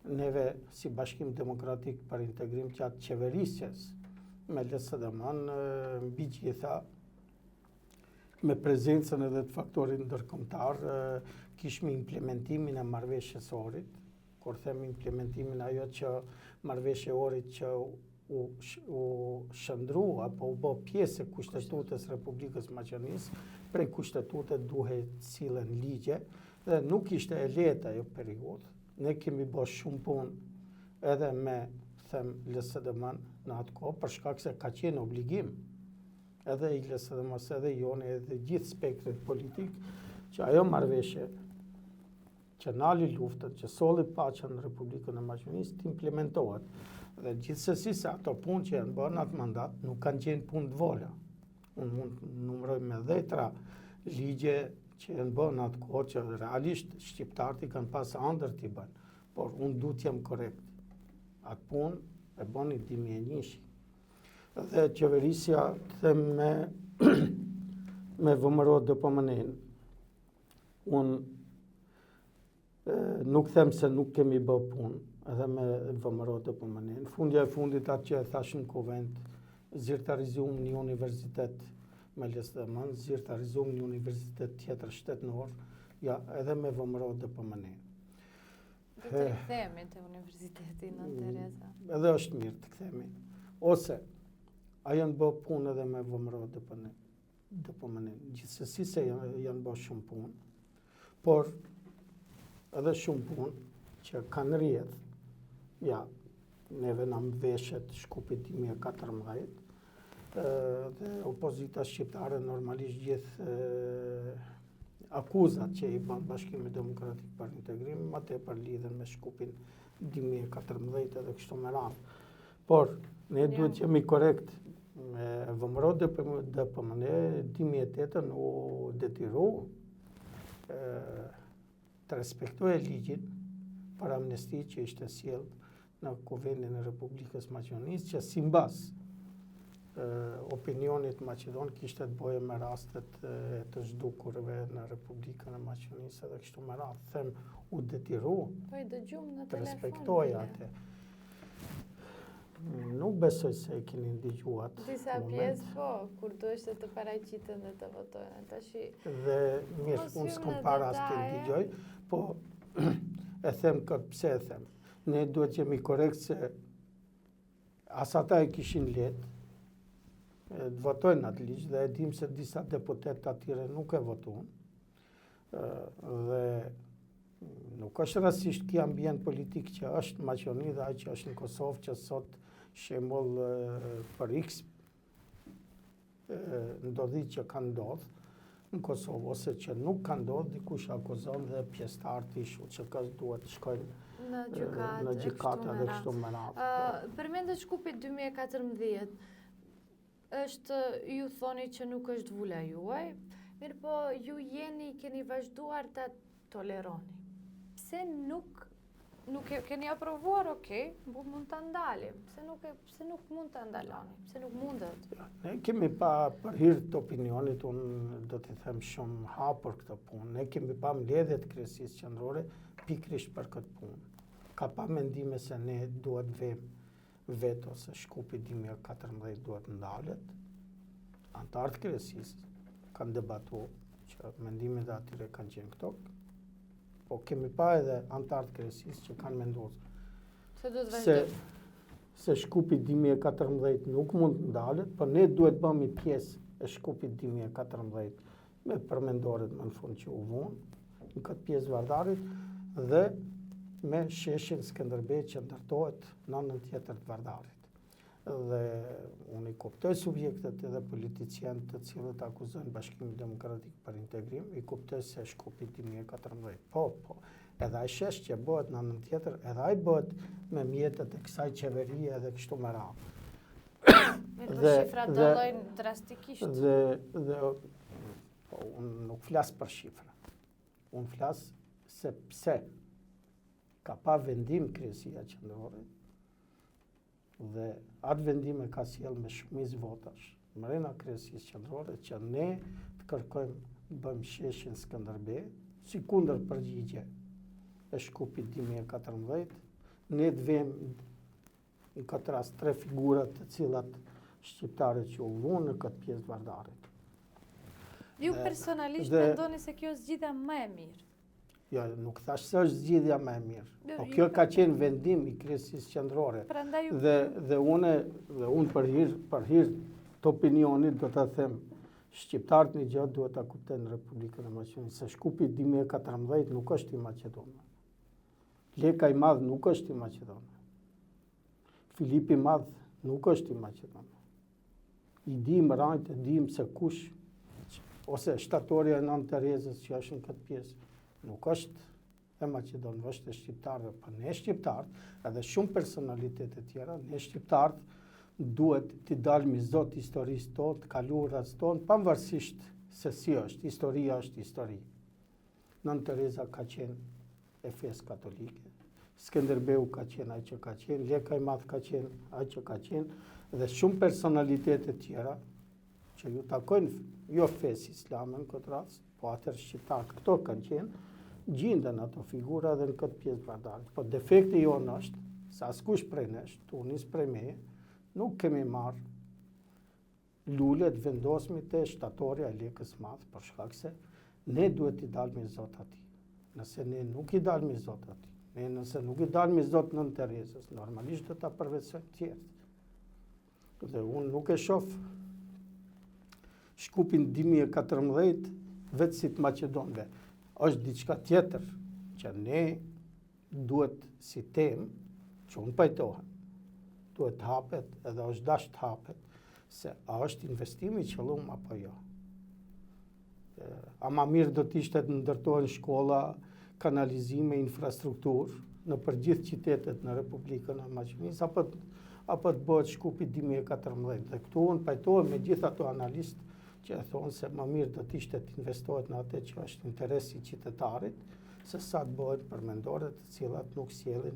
Speaker 2: neve si Bashkim Demokratik për Integrim gjatë qeverisjes me LSDM-n, mbi gjitha, me prezencën edhe të faktorit ndërkombëtar, kishme implementimin e marrëveshjes Ohrit. Kur them implementimin, ajo që marrëveshja e Ohrit që u shndrua apo u bë pjesë e Kushtetutës Republikës Maqedonisë, prej Kushtetutës duhet sillen ligje, dhe nuk ishte e lehtë ajo periudhë. Ne kemi bërë shumë punë edhe me LSDM-n në atë kohë, për shkak se ka qenë obligim edhe i LSDM-s, edhe jone, edhe gjithë spektrit politik, që ajo marrëveshje që nali luftën, që solli paqen në Republikën e Maqedonisë, të implementohet. Dhe gjithsesi se ato punë që janë bërë në atë mandat nuk kanë qenë punë të vola. Unë mund të numëroj me 10 ligje që janë bërë në atë kohë, që realisht shqiptarët i kanë pas ëndër t'i bënë. Por unë du t'jem korrekt. Atë punë e bëni 2001. Dhe qeverisja, të them me VMRO DPMN-in, unë nuk them se nuk kemi bë punë edhe me VMRO DPMN-in. Fundja e fundit atë që e thash në kuvent, zyrtarizum një universitet me LSDM-n, zyrtarizum një universitet tjetër shtetënor, ja, edhe me VMRO DPMN-in.
Speaker 1: Do të kthehemi te universiteti në Tereza.
Speaker 2: Edhe është mirë të kthehemi. Ose a janë bë punë edhe me VMRO DPMN-in. Gjithsesi se janë bë shumë punë, por edhe shumë punë që kanë rrjedh. Ja, neve na mbeshet Shkupit 2014, dhe opozita shqiptare normalisht gjithë akuzat që i bën Bashkimi Demokratik për Integrim, më tepër lidhen me Shkupin 2014 edhe kështu me radhë. Por ne duhet që jemi korrekt. Me VMRO DPMN 2008 u detiru të respektoje ligjin për amnesti që ishte sjell në Kuvendin e Republikës Maqedonisë, që simbas opinionit maqedon kishte të bëje me rastet të zhdukurve në Republikën e Maqedonisë edhe kështu me radhë. Them u detiru të respektoje atë. Nuk besoj se e keni ndigjuat.
Speaker 1: Disa pjesë po, kur duhet të paraqiten dhe të votojnë. Tashi.
Speaker 2: Dhe mirë, unë s'kam para as të ndigjoj, po e them këtë, pse e them. Ne duhet jemi korrekt se as ata e kishin lehtë të votojnë atë ligj, dhe e dim se disa deputet atyre nuk e votuan. Dhe nuk është rastisht ky ambient politik që është në Maqedoni dhe ai që është në Kosovë, që sot shembull për X ndodhi që kanë ndodhur, në Kosovë, ose që nuk ka ndodhur, dikush akuzon dhe pjesëtarët i SHUÇK-s duhet të shkojnë
Speaker 1: në
Speaker 2: gjykatë dhe kështu me radhë.
Speaker 1: Përmendet Shkupi 2014, është ju thoni që nuk është vula juaj, mirë po ju keni vazhduar të toleroni. Pse nuk keni aprovuar, po mund të ndalim. Pse nuk mund të ndaloni? Pse nuk mundet?
Speaker 2: Ne kemi pa për hir të opinionit, unë do t'i them shumë hapur këtë punë. Ne kemi pa mbledhjet Kryesisë Qendrore pikërisht për këtë punë. Ka pa mendime se ne duhet vëmë veto se Shkupi 2014 duhet ndalet. Antarët Kryesisë kanë debatuar që mendimet e atyre kanë qenë këto. Po kemi pa edhe antarët Kryesisë që kanë menduar se Shkupi 2014 nuk mund të ndalet, por ne duhet bëmi pjesë e Shkupit 2014 me përmendoret më në fund që u vonë në këtë pjesë Vardarit dhe me sheshin Skënderbej që ndërtohet në anën tjetër të Vardarit. Dhe unë i kuptoj subjektet edhe politicianë të cilët akuzojnë Bashkimin Demokratik për integrim, i kuptoj se Shkupi 2014. Po, edhe ai shesh që bëhet në anën tjetër, edhe ai bëhet me mjetet e kësaj qeverie edhe kështu me radhë.
Speaker 1: Mirë, shifrat dallojnë drastikisht.
Speaker 2: Dhe unë nuk flas për shifra. Unë flas se pse ka pa vendim Kryesia Qendrore dhe atë vendim e ka sjell me shumicë votash brenda Kryesisë Qendrore që ne të kërkojmë bëjmë sheshin Skënderbej si kundër përgjigje e Shkupit 2014, ne të vëmë në këtë rast 3 figurat të cilat shqiptare që u vonë në këtë pjesë të Vardarit.
Speaker 1: Ju personalisht mendoni se kjo është zgjidhja më e mirë?
Speaker 2: Jo, nuk thash se është zgjidhja më e mirë. Po kjo ka qenë vendim i Kryesisë Qendrore. Dhe unë për hir të opinionit do ta them, shqiptarët një gjë duhet ta kuptojnë në Republikën e Maqedonisë, se Shkupi 2014 nuk është i Maqedonisë. Leka i Madh nuk është i Maqedonisë. Filipi i Madh nuk është i Maqedonisë. I dim rajt, dim se kush, ose shtatorja e Nën Terezës që është në këtë pjesë, nuk është e Maqedonisë, është e shqiptarëve, por ne shqiptarët, edhe shumë personalitete tjera, ne shqiptarët duhet t'i dalmi zot historisë tonë, të kaluarës tonë, pavarësisht se si është, historia është histori. Nën Tereza ka qenë e fesë katolike, Skënderbeu ka qenë ai që ka qenë, Leka i Madh ka qenë ai që ka qenë, dhe shumë personalitete tjera që ju takojnë jo fesë islame në këtë rast, po atër shqiptarë këto kanë qenë, gjenden ato figura dhe në këtë pjesë Vardarit. Po defekti jonë është, se askush prej nesh, tunis prej meje, nuk kemi marrë lullet vendosmi të shtatorja e Lekës Madh, për shkak se ne duhet i dalmi zot ati. Nëse ne nuk i dalmi zot ati, nëse nuk i dalmi zot Nën Terezës, normalisht do ta përveçojmë tjerët. Dhe unë nuk e shoh Shkupin 2014 vetë si të Maqedonëve. Është diçka tjetër që ne duhet si temë që unë pajtohem, duhet të hapet edhe është dash të hapet, se a është investimi i qëllum apo jo. Ama mirë do t'ishte të ndërtohen shkolla, kanalizime, infrastrukturë në përgjithë qytetet në Republikën e Maqedonisë, apo të bëhet Shkupi 2014. Dhe këtu unë pajtohem me gjithë ato analistë që e thonë se më mirë do t'ishte të investohet në atë që është interesi qytetarit, se sa të bëhet përmendore të cilat nuk sjellin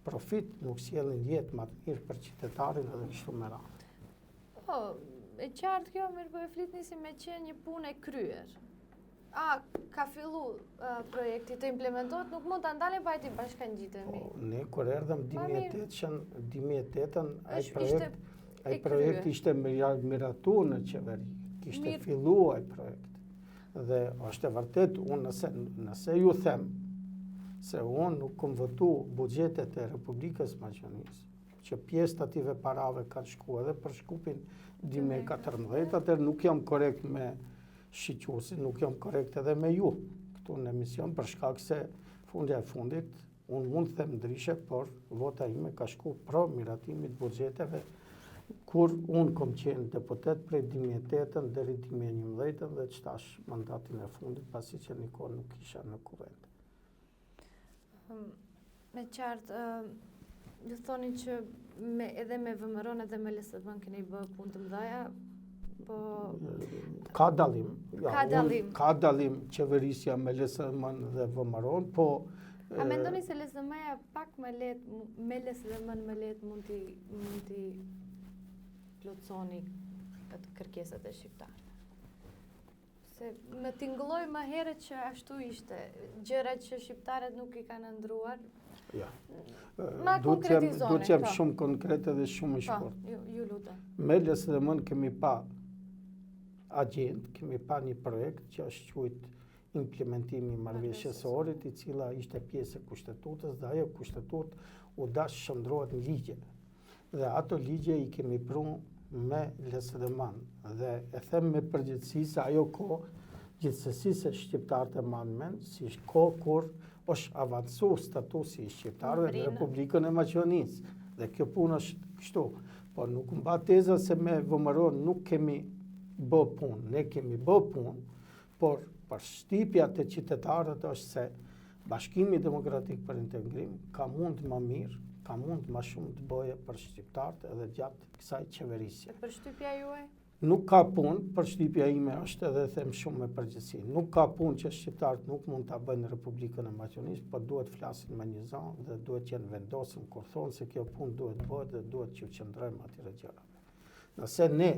Speaker 2: profit, nuk sjellin jetë më të mirë për qytetarin edhe kështu me radhë.
Speaker 1: Po, e qartë kjo, mirë po e flitni si me qenë një punë e kryer. Ka fillu projekti të implementohet, nuk mund të ndalim pa e ti bashkangjitemi.
Speaker 2: Ne kur erdhëm 2008-ën, ai projekt ishte miratu në qeveri. Kishte filluar projekt. Dhe është e vërtet, unë nëse ju them se unë nuk kom votu buxhetet e Republikës Maqedonisë, që pjesë të ative parave kanë shkuar edhe për Shkupin 2014, atëherë nuk jam korrekt me shiquesin, nuk jam korrekt edhe me ju këtu në emision, për shkak se fundja e fundit unë mund të them ndryshe, por vota ime ka shku pro miratimit buxheteve kur unë kom qenë deputet prej 2008 deri 2011 dhe që tash mandatin e fundit pasi që një kohë nuk isha në kuvend.
Speaker 1: Me qartë, ju thoni që edhe me VMRO-n edhe me LSD-n keni bë punë të mëdha, po
Speaker 2: Ka dallim.
Speaker 1: Ka dallim.
Speaker 2: Ka dallim qeverisja me LSD-n dhe VMRO-n, po
Speaker 1: a mendoni se LSD-ja pak më lehtë me LSD-n më lehtë mund t'i plotësoni atë kërkesat e shqiptarëve? Se më tingëlloi më herët që ashtu ishte, gjërat që shqiptarët nuk i kanë ndruar.
Speaker 2: Ja.
Speaker 1: Ma konkretizoni.
Speaker 2: Duhet të jem shumë konkrete dhe shumë i shkurt.
Speaker 1: Ju lutem.
Speaker 2: Me LSD-n kemi pa agjend, kemi pa një projekt që është quajtur implementimi i marrëveshjes së Ohrit, i cila ishte pjesë e kushtetutës dhe ajo kushtetutë u dash shndrohet në ligje. Dhe ato ligje i kemi prunë me LSD-n dhe e them me përgjithësi se ajo kohë gjithsesi se shqiptarët e marrin mend si kohë kur është avancuar statusi i shqiptarëve në Republikën e Maqedonisë. Dhe kjo punë është kështu. Po nuk mba teza se me VMRO nuk kemi bë punë, ne kemi bë punë, por përshtypja të qytetarët është se Bashkimi Demokratik për Integrim ka mund më mirë, ka mund më shumë të bëje për shqiptarët edhe gjatë kësaj qeverisje.
Speaker 1: Përshtypja juaj?
Speaker 2: Nuk ka punë, përshtypja ime është edhe them shumë me përgjithësi. Nuk ka punë që shqiptarët nuk mund ta bëjnë në Republikën e Maqedonisë, por duhet flasin me një zënë dhe duhet qenë vendosur kur thonë se kjo punë duhet bëhet dhe duhet që qëndrojmë atyre gjërave. Nëse ne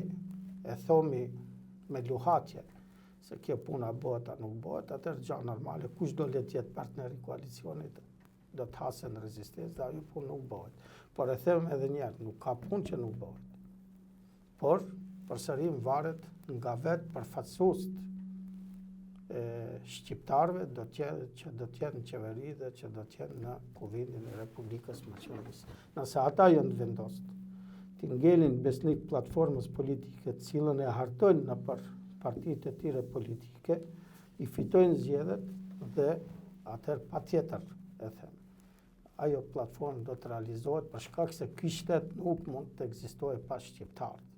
Speaker 2: e thomi me luhatje se kjo puna bëhet a nuk bëhet, atëherë gjë normale, kush do le të jetë partneri i koalicionit do të hasën rezistencë dhe ajo punë nuk bëhet. Por e them edhe një herë, nuk ka punë që nuk bëhet. Por përsërim varet nga vetë përfaqësuesit shqiptarëve që do të jenë në qeveri dhe që do të jenë në kuvendin e Republikës Maqedonisë. Nëse ata janë vendosur të ngelin besnik platformës politike të cilën e hartojnë në partitë e tyre politike, i fitojnë zgjedhjet dhe atëherë patjetër e them. Ajo platformë do të realizohet për shkak se ky shtet nuk mund të ekzistojë pa shqiptarët.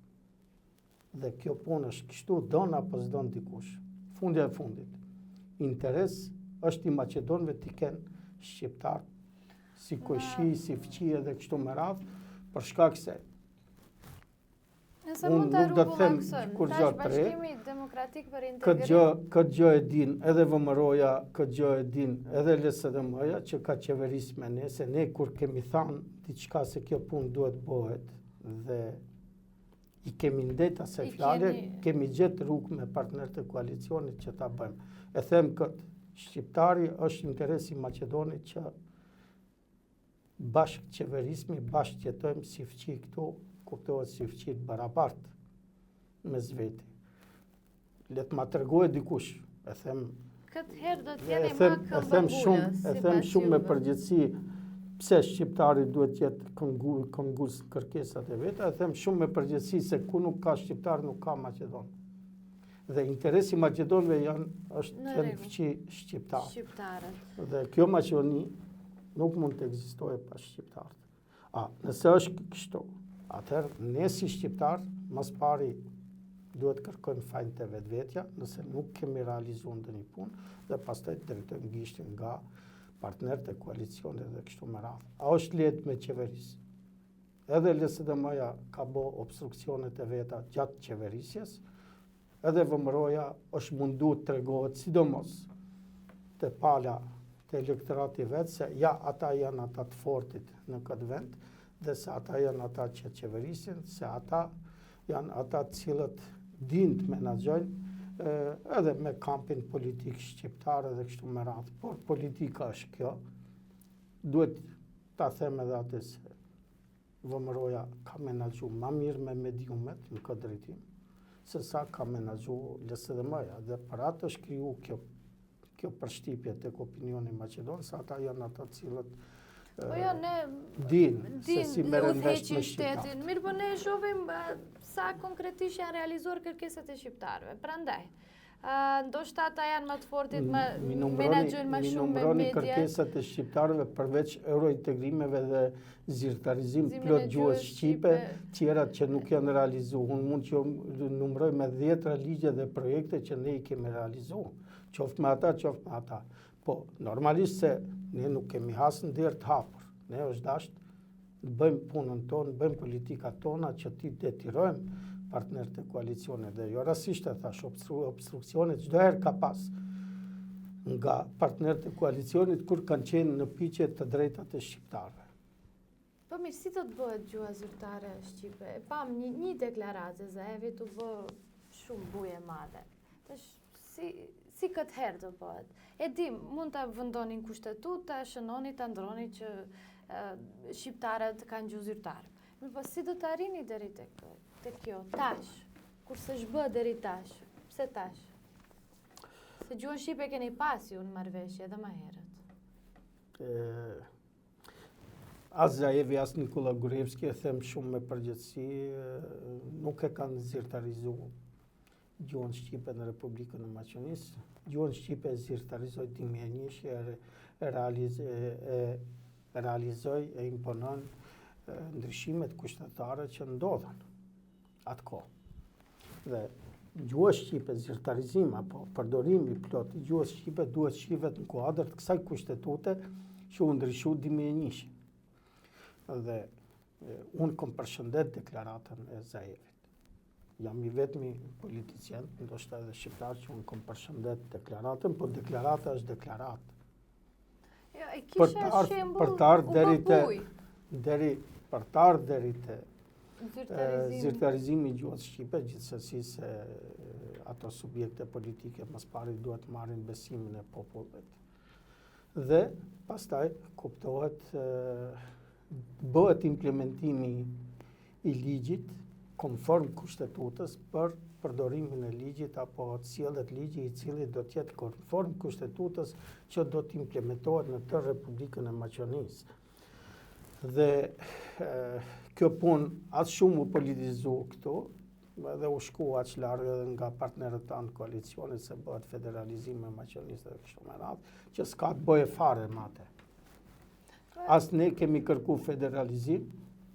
Speaker 2: Dhe kjo punë është kështu, don apo s'don dikush. Fundja e fundit. Interes është i Maqedonëve të kenë shqiptar si Koshi, si Fqie dhe kështu me radhë, për shkak se
Speaker 1: unë nuk do të them kur gjë të re.
Speaker 2: Këtë gjë e din edhe VMRO-ja, këtë gjë e din edhe LSD-ja që ka qeverisë me ne, se ne kur kemi thënë diçka se kjo punë duhet bëhet dhe i kemi ndet asaj fjale, kemi gjetë rrugë me partnerët e koalicionit që ta bëjmë. E them këtë, shqiptari është interesi i Maqedonit që bashkë qeverismi, bashkë jetojmë si fqi këtu, kuptohet si fqit barabart me zveti. Le të ma tregojë dikush, e them...
Speaker 1: Këtë herë do t'jeni ma këmbëngulës.
Speaker 2: E them shumë me përgjithësi pse shqiptari duhet jetë këmbëngulës kërkesat e veta, e them shumë me përgjithësi se ku nuk ka shqiptar, nuk ka Maqedon. Dhe interesi Maqedonëve është të jenë fqi shqiptarët. Dhe kjo Maqedoni nuk mund të ekzistojë pa shqiptarët. Nëse është kështu, atëherë ne si shqiptar, mas pari duhet kërkojmë fajin të vetvetja, nëse nuk kemi realizuar ndonjë punë, dhe pastaj drejtojmë gishtin nga partnerët e koalicionit dhe kështu me radhë. A është lehtë me qeverisë? Edhe LSD-ja ka bë obstruksionet e veta gjatë qeverisjes, edhe VMRO-ja është mundu të tregohet sidomos të pala të elektorati vetë, se ja ata janë ata të fortit në këtë vend, dhe se ata janë ata që qeverisin, se ata janë ata të cilët din të menaxhojnë edhe me kampin politik shqiptar dhe kështu me radhë. Por politika është kjo. Duhet ta them edhe atë se VMRO-ja ka menaxhuar më mirë me mediumet në këtë drejtim, se sa ka menaxhuar LSD-ja, dhe për atë është kriju kjo përshtypje tek opinioni maqedon, se ata janë ata të cilët
Speaker 1: po jo, ne
Speaker 2: din se si merren vesh me
Speaker 1: shtetin. Mirë, po ne shohim sa konkretisht janë realizuar kërkesat e shqiptarëve. Prandaj, Ndoshta ata janë më të fortit,
Speaker 2: Mi
Speaker 1: menaxhojnë më shumë me
Speaker 2: numëroni
Speaker 1: mediat.
Speaker 2: kërkesat e shqiptarëve përveç eurointegrimeve dhe zyrtarizim
Speaker 1: Zimin
Speaker 2: plot
Speaker 1: e
Speaker 2: gjuhës
Speaker 1: gjuhës
Speaker 2: shqipe,
Speaker 1: shqipe.
Speaker 2: tjerat që nuk janë realizuar. Unë mund që numëroj me 10 ligje dhe projekte që ne i kemi realizuar, qoftë me ata, Po, normalisht se ne nuk kemi hasë në derë të hapur. Ne është dashtë të bëjmë punën tonë, bëjmë politikat tona që ti detirojmë partnerët e koalicionit dhe jo rasisht e thash, obstruksionet çdo herë ka pas nga partnerët e koalicionit kur kanë qenë në piqe të drejtat e shqiptarëve.
Speaker 1: Po mirë, si do të bëhet gjuha zyrtare shqipe? E pam një deklaratë e Zaevit u bë shumë buje madhe. Tash si këtë herë do bëhet? E di, mund ta vendonin kushtetutë, ta shënoni, ta ndroni që shqiptarët kanë gjuhë zyrtare. Po si do të arrini deri te kjo tash? Kurse s'bë deri tash. Pse tash? Se gjuhën shqipe keni pas ju në marrëveshje edhe më herët.
Speaker 2: As Zaevi, as Nikola Gruevski, e them shumë me përgjithësi, nuk e kanë zyrtarizuar gjuhën shqipe në Republikën e Maqedonisë. Gjuhën shqipe e zyrtarizoi Timi Enishi, realizoi e imponon ndryshimet kushtetare që ndodhen atë kohë. Dhe gjuha shqipe, zyrtarizim apo përdorimi plot i gjuhës shqipe duhet shihet në kuadër të kësaj kushtetute që u ndryshu Timi Enishi. Dhe unë kom përshëndet deklaratën e Zaevit. Jam i vetmi politicien, ndoshta edhe shqiptar që unë kom përshëndet deklaratën, po deklarata është deklaratë.
Speaker 1: Jo, e kisha shembull
Speaker 2: deri te zyrtarizimi i gjuhës shqipe, gjithsesi se ato subjekte politike mas pari duhet marrin besimin e popullit. Dhe pastaj kuptohet, bëhet implementimi i ligjit konform kushtetutës për përdorimin e ligjit apo sjellët ligji i cili do të jetë konform kushtetutës që do të implementohet në tërë Republikën e Maqedonisë. Dhe kjo punë as shumë u politizu këtu, dhe u shku aq larg edhe nga partnerët tanë koalicionit se bëhet federalizim e Maqedonisë dhe kështu me radhë, që s'ka të bëje fare mate. As ne kemi kërku federalizim,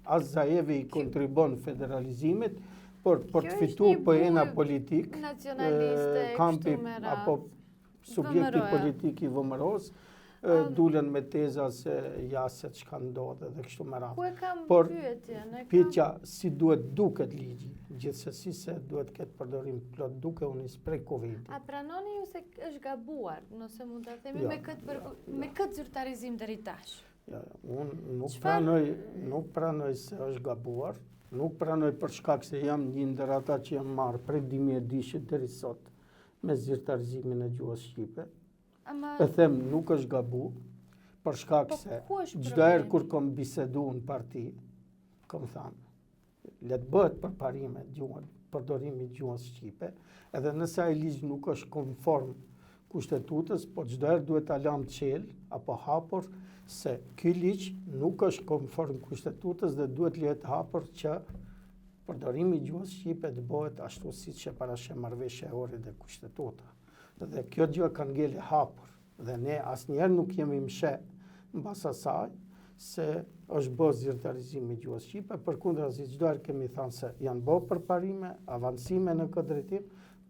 Speaker 2: as Zaevi i kontribon federalizimit, por për të fitu pojena politik, kampi apo subjekti politik i vëmëros, dulen me teza se ja se çka ndodhe dhe kështu me radhë.
Speaker 1: Ku e kam
Speaker 2: pyetjen? Pyetja si duhet duket ligji, gjithsesi se duhet ketë përdorim plot duke unë prej Covidit.
Speaker 1: A pranoni ju se është gabuar, nëse mund ta themi, me këtë zyrtarizim deri tash?
Speaker 2: Unë nuk pranoj se është gabuar, nuk pranoj për shkak se jam një ndër ata që jam marrë prej 2010 deri sot me zyrtarizimin e gjuhës shqipe. E them nuk është gabu, për shkak se çdo herë kur kam bisedu në parti, kam thënë, le të bëhet përparime përdorimi i gjuhës shqipe, edhe nëse ai ligj nuk është konform kushtetutës, po çdo herë duhet ta lëm çel apo hapur se ky ligj nuk është konform kushtetutës dhe duhet lihet hapur që përdorimi i gjuhës shqipe të bëhet ashtu siç e parashë marrëveshja e orit dhe kushtetuta. Dhe kjo gjë ka ngele hapur dhe ne asnjëherë nuk jemi mshe mbas asaj se është bërë zyrtarizimi i gjuhës shqipe, përkundrazi çdo herë kemi thënë se janë bërë përparime, avancime në këtë drejtim,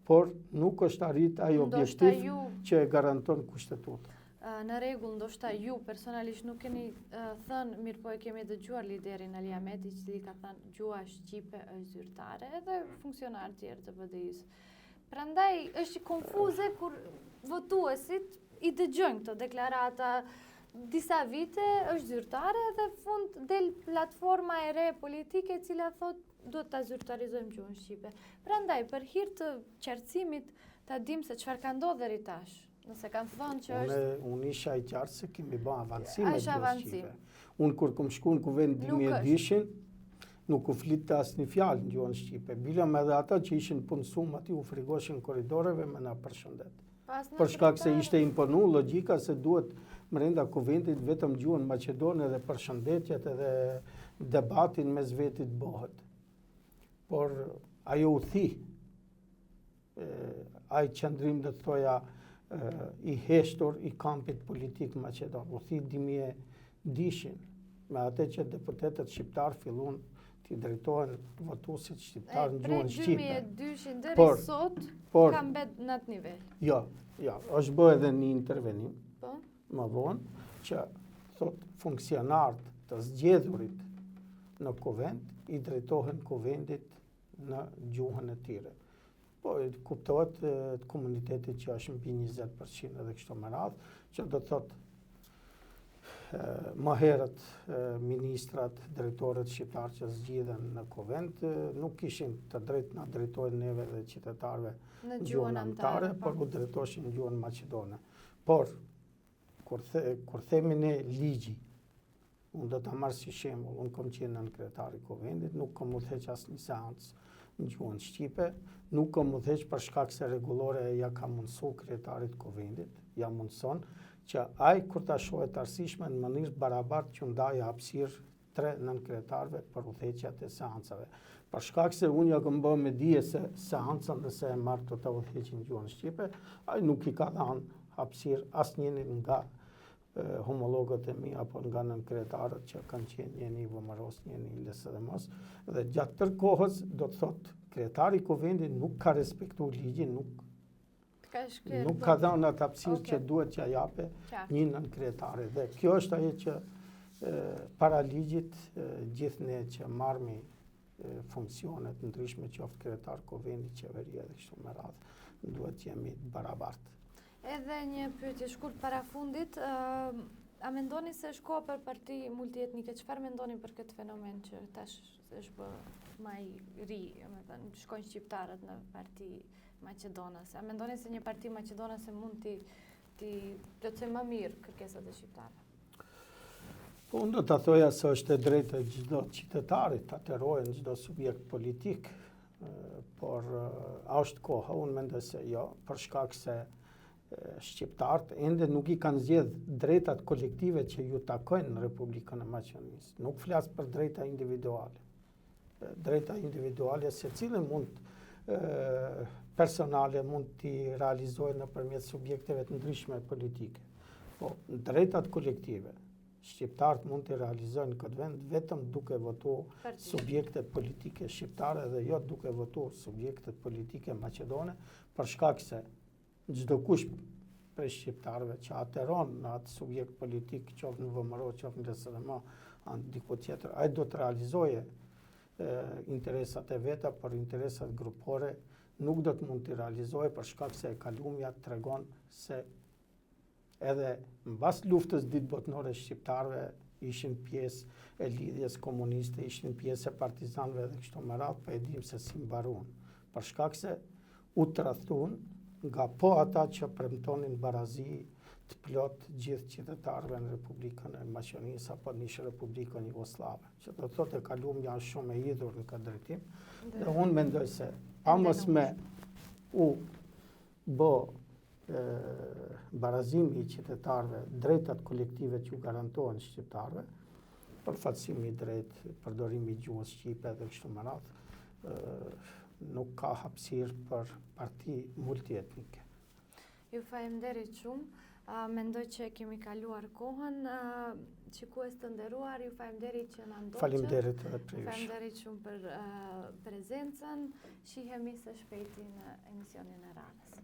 Speaker 2: por nuk është arrit ai objektiv që e garanton kushtetuta.
Speaker 1: Në rregull, ndoshta ju personalisht nuk keni thënë, mirë po e kemi dëgjuar liderin Ali Ahmeti i cili ka thënë gjuha shqipe është zyrtare edhe funksionar tjerë të BDI-s. Prandaj është konfuze kur votuesit i dëgjojnë këto deklarata disa vite është zyrtare dhe fund del platforma e re politike e cila thot duhet ta zyrtarizojmë gjuhën shqipe. Prandaj për hir të qartësimit ta dim se çfarë ka ndodhur deri tash. Nëse kanë thënë që është
Speaker 2: unë isha i qartë se kemi bën avancime gjuhës shqipe. Unë kur kam shkuar në kuvend 2010 nuk u flitte asnjë fjalë në gjuhën shqipe. Bilëm edhe ata që ishin punësuar aty u frigoshin koridoreve me na përshëndet. Për shkak se ishte imponu logjika se duhet brenda kuvendit vetëm gjuhën maqedone dhe përshëndetjet edhe debatin mes vetit bëhet. Por ajo u thi. ai qëndrim dhe të thoja i heshtur i kampit politik Macedon. U thi 2002 me atë që deputetët shqiptar fillun t'i drejtohen votuesit shqiptar në gjuhën shqipe.
Speaker 1: Prej 2002 deri sot ka mbet në atë nivel.
Speaker 2: Jo, është bë edhe një intervenim
Speaker 1: Po?
Speaker 2: më vonë që thot funksionarët të zgjedhurit në kuvend i drejtohen kuvendit në gjuhën e tyre. Po, kuptohet të komunitetit që është mbi 20% edhe kështu me radhë, që do të thotë më herët ministrat, drejtorët shqiptar që zgjidhen në kuvend nuk kishin të drejtë na drejtojnë neve dhe qytetarëve në gjuhën anëtare, por u drejtoheshin në gjuhën maqedone. Por kur themi ne ligji, unë do ta marr si shembull, unë kam qenë nënkretar i kuvendit, nuk kam udhëheq asnjë seancë në gjuhën shqipe, nuk kam udhëheq për shkak se rregullore ja ka mundsu kryetarit kuvendit, ja mundson që ai kur ta shohet arsyeshme në mënyrë barabartë që ndajë hapësirë 3 nënkretarëve për udhëheqjet e seancave. Për shkak se unë ja kam bërë me dije se seancën nëse e marr të ta udhëheqë në gjuhën shqipe, ai nuk i ka dhënë hapësirë asnjëri nga homologët e mi apo nga nënkretarët që kanë qenë njëri vëmëros, njëri LSDMOS, dhe gjatë tërë kohës do të thotë kryetari i kuvendit nuk ka respektuar ligjin, nuk ka dhënë atë hapësirë që duhet që jape një nënkretare. Dhe kjo është ajo që para ligjit gjithë ne që marrmi funksionet ndryshme qoftë kryetar kuvendi, qeveria dhe kështu me radhë, duhet që jemi barabartë.
Speaker 1: Edhe një pyetje shkurt para fundit, a mendoni se është koha për parti multietnike? Çfarë mendoni për këtë fenomen që tash është bë më i ri, domethënë shkojnë shqiptarët në parti maqedonase? A mendoni se një parti maqedonase mund t'i plotësojë më mirë kërkesat e shqiptarëve?
Speaker 2: Po unë do ta thoja se është e drejtë e çdo qytetarit të atërojë çdo subjekt politik, por a është koha? Unë mendoj se jo, për shkak se shqiptarët ende nuk i kanë zgjedh drejtat kolektive që ju takojnë në Republikën e Maqedonisë. Nuk flas për drejta individuale. Drejta individuale secili mund personale mund t'i realizojë nëpërmjet subjekteve të ndryshme politike. Po drejtat kolektive shqiptarët mund t'i realizojnë këtë vend vetëm duke votuar subjektet politike shqiptare dhe jo duke votuar subjektet politike maqedone, për shkak se çdo kush prej shqiptarëve që ateron në atë subjekt politik, qoftë në VMRO, qoftë në LSDM, diku tjetër, ai do të realizojë interesat e veta, por interesat grupore nuk do të mund t'i realizojë për shkak se e kalumja tregon se edhe mbas luftës ditë botërore shqiptarëve ishin pjesë e lidhjes komuniste, ishin pjesë e partizanëve dhe kështu me radhë, po e dim se si mbaruan. Për shkak se u tradhtuan nga po ata që premtonin barazi të plot gjithë qytetarëve në Republikën e Maqedonisë apo në Republikën Jugoslave. Që do të thotë e kalumja është shumë e hidhur në këtë drejtim. Dhe unë mendoj se pamës me u bë barazimi i qytetarëve, drejtat kolektive që u garantohen shqiptarëve, përfaqësimi i drejtë, përdorimi i gjuhës shqipe dhe kështu me radhë, nuk ka hapësirë për parti multietnike.
Speaker 1: Ju faleminderit shumë. Mendoj që kemi kaluar kohën. Shikues të nderuar, ju faleminderit që na ndoqët.
Speaker 2: Faleminderit edhe për ju.
Speaker 1: Faleminderit shumë për prezencën. Shihemi së shpejti në emisionin e radhës.